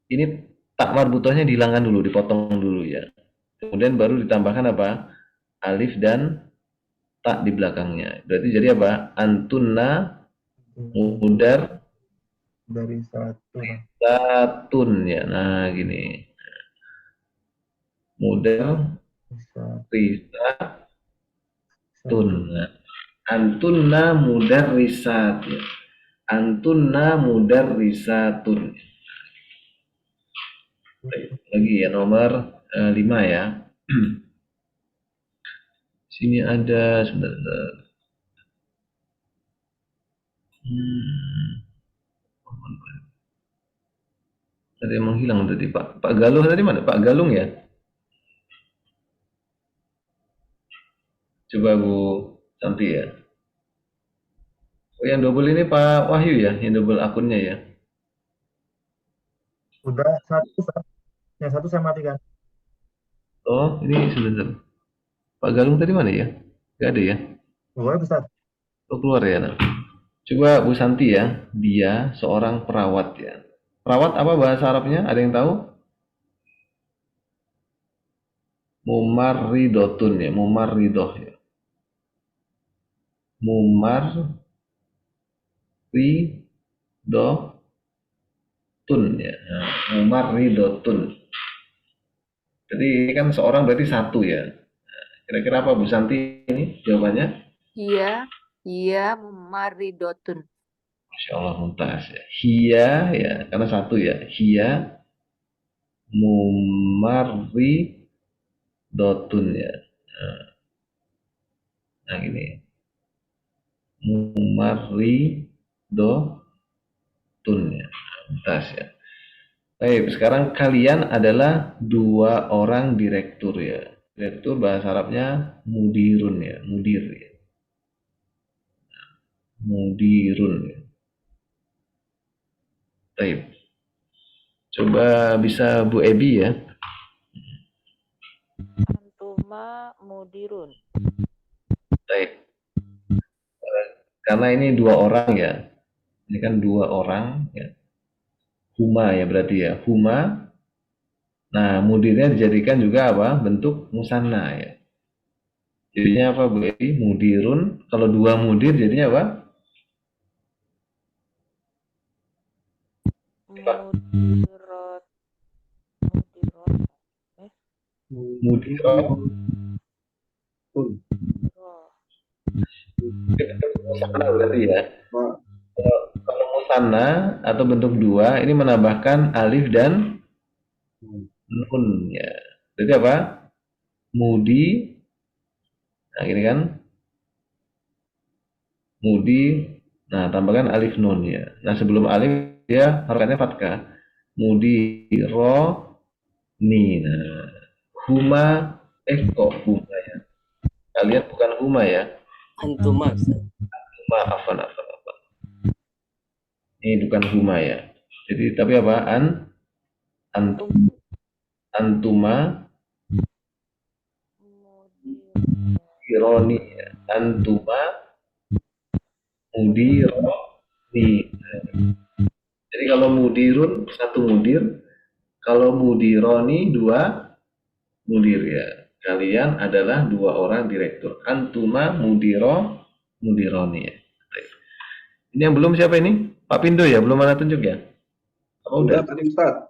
ini tak marbutohnya dihilangkan dulu, dipotong dulu ya. Kemudian baru ditambahkan apa? Alif dan tak di belakangnya. Berarti jadi apa? Antunna mudar dari satun ya. Nah, gini. Mudar risatun. Nah, antunna mudar risat ya. Antunna mudar risatun. Lagi ya nomor 5 ya. Sini ada sebentar. Ada yang menghilang tadi Pak. Pak Galuh tadi mana? Pak Galung ya? Coba Bu Santi ya. Oh, yang double ini Pak Wahyu ya, yang double akunnya ya. Udah satu, yang satu saya matikan. Oh, ini sebentar. Pak Galung tadi mana ya? Gak ada ya? Keluar, Ustaz. Oh, keluar ya. Nah. Coba Bu Santi ya, dia seorang perawat ya. Perawat apa bahasa Arabnya? Ada yang tahu? Mumarridotun ya, mumarridoh ya. Mumarridotun ya. Nah, mumarridotun. Jadi ini kan seorang berarti satu ya. Kira-kira apa Bu Santi ini jawabannya? Iya, mumaridotun. Masya Allah mumtaz ya. Hia ya, karena satu ya. Hia mumarridotun ya. Nah gini. Mumarridotun ya. Mumtaz ya. Baik, sekarang kalian adalah dua orang direktur ya. Direktur bahasa Arabnya mudirun ya, mudir ya. Mudirun ya. Baik. Coba bisa Bu Ebi ya. Antuma mudirun. Baik. Karena ini dua orang ya. Ini kan dua orang ya. Huma ya berarti ya. Huma. Nah, mudirnya dijadikan juga apa? Bentuk musanna ya. Jadinya apa Bu Ebi? Mudirun. Kalau dua mudir jadinya apa? Mudirot. Mudirot. Pun. Musanna berarti ya. Kalau musanna atau bentuk dua ini menambahkan alif dan nun ya. Jadi apa? Mudi. Nah, ini kan mudi. Nah, tambahkan alif nun ya. Nah, sebelum alif dia harokatnya fathah. Mudi ro ni. Nah, huma kok huma ya. Kalian bukan huma ya. Antuma. Huma afan. Ini bukan huma ya. Jadi tapi apa? Antuma mudironi ya. Antuma mudironi. Jadi kalau mudirun satu mudir, kalau mudironi dua mudir ya. Kalian adalah dua orang direktur. Antuma mudironi ya. Ini yang belum siapa ini? Pak Pindo ya, belum ada tunjuk ya? Apa udah? Tadi Ustaz.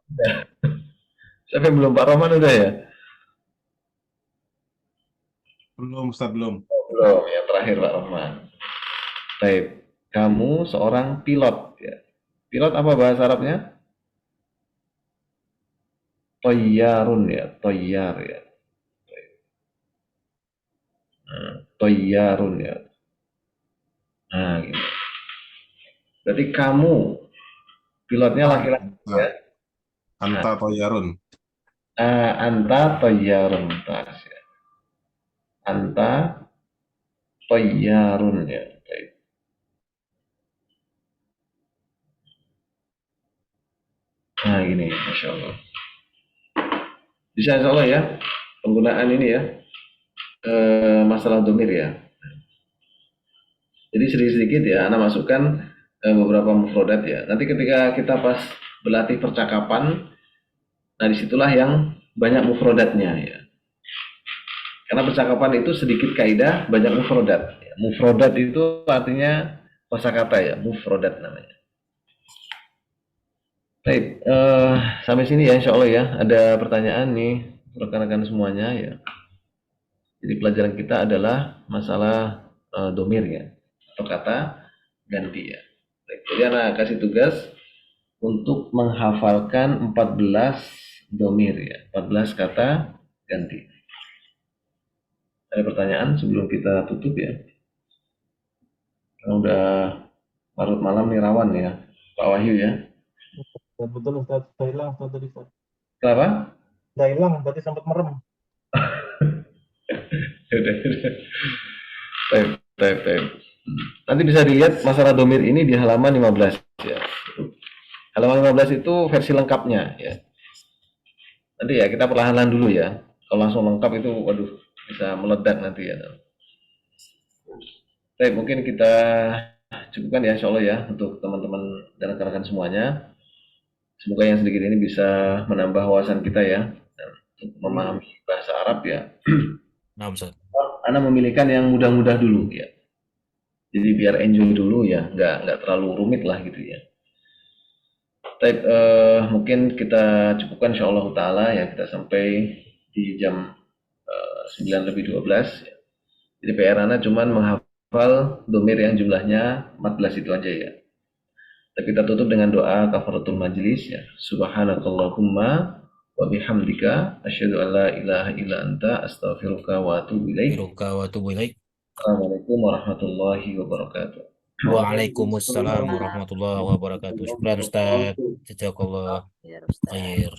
Siapa yang belum? Pak Roman udah ya? Belum, Ustaz, belum. Belum, yang terakhir Pak Roman. Baik, kamu seorang pilot ya. Pilot apa bahasa Arabnya? Toyarun ya, toyar ya. Toyarun ya. Nah, gitu. Berarti kamu pilotnya laki-laki ya. Anta toyarun. Anta toyarun tas ya. Anta toyarun ya. Baik. Nah gini, Masya Allah. Bisa Insya Allah ya, penggunaan ini ya, masalah domir ya. Jadi sedikit-sedikit ya, Anda masukkan beberapa mufrodat ya. Nanti ketika kita pas berlatih percakapan, nah disitulah yang banyak mufrodatnya ya. Karena percakapan itu sedikit kaidah, banyak mufrodat. Mufrodat itu artinya kosakata ya, mufrodat namanya. Baik, sampai sini ya Insya Allah ya. Ada pertanyaan nih rekan-rekan semuanya ya. Jadi pelajaran kita adalah masalah domir ya, atau kata ganti ya. Baik, jadi anak kasih tugas untuk menghafalkan 14 domir ya, 14 kata ganti. Ada pertanyaan sebelum kita tutup ya? Karena udah larut malam nih rawan ya, Pak Wahyu ya. Betul Ustaz, udah hilang Ustaz tadi Ustaz. Kenapa? Udah hilang, tadi sempat merem. Baik. Nanti bisa dilihat masalah domir ini di halaman 15 ya. Halaman 15 itu versi lengkapnya ya. Nanti ya kita perlahan-lahan dulu ya. Kalau langsung lengkap itu waduh bisa meledak nanti ya. Baik, mungkin kita cukupkan ya Insya Allah ya untuk teman-teman dan rekan-rekan semuanya. Semoga yang sedikit ini bisa menambah wawasan kita ya. untuk memahami bahasa Arab ya. Nah, Ustaz. Ana memilihkan yang mudah-mudah dulu ya. Jadi biar enjoy dulu ya, nggak terlalu rumit lah gitu ya. Baik, mungkin kita cukupkan insyaallah taala ya, kita sampai di jam 9:12 ya. Jadi PR Ana cuman menghafal domir yang jumlahnya 14 itu aja ya. Kita tutup dengan doa kafaratul majlis ya. Subhanakallahumma wa bihamdika asyhadu an la ilaha illa anta astaghfiruka wa atubu ilaik. Assalamualaikum warahmatullahi wabarakatuh. Waalaikumsalam warahmatullahi wabarakatuh. Syukran Ustaz. Jazakallah Ya, Ustaz. khair.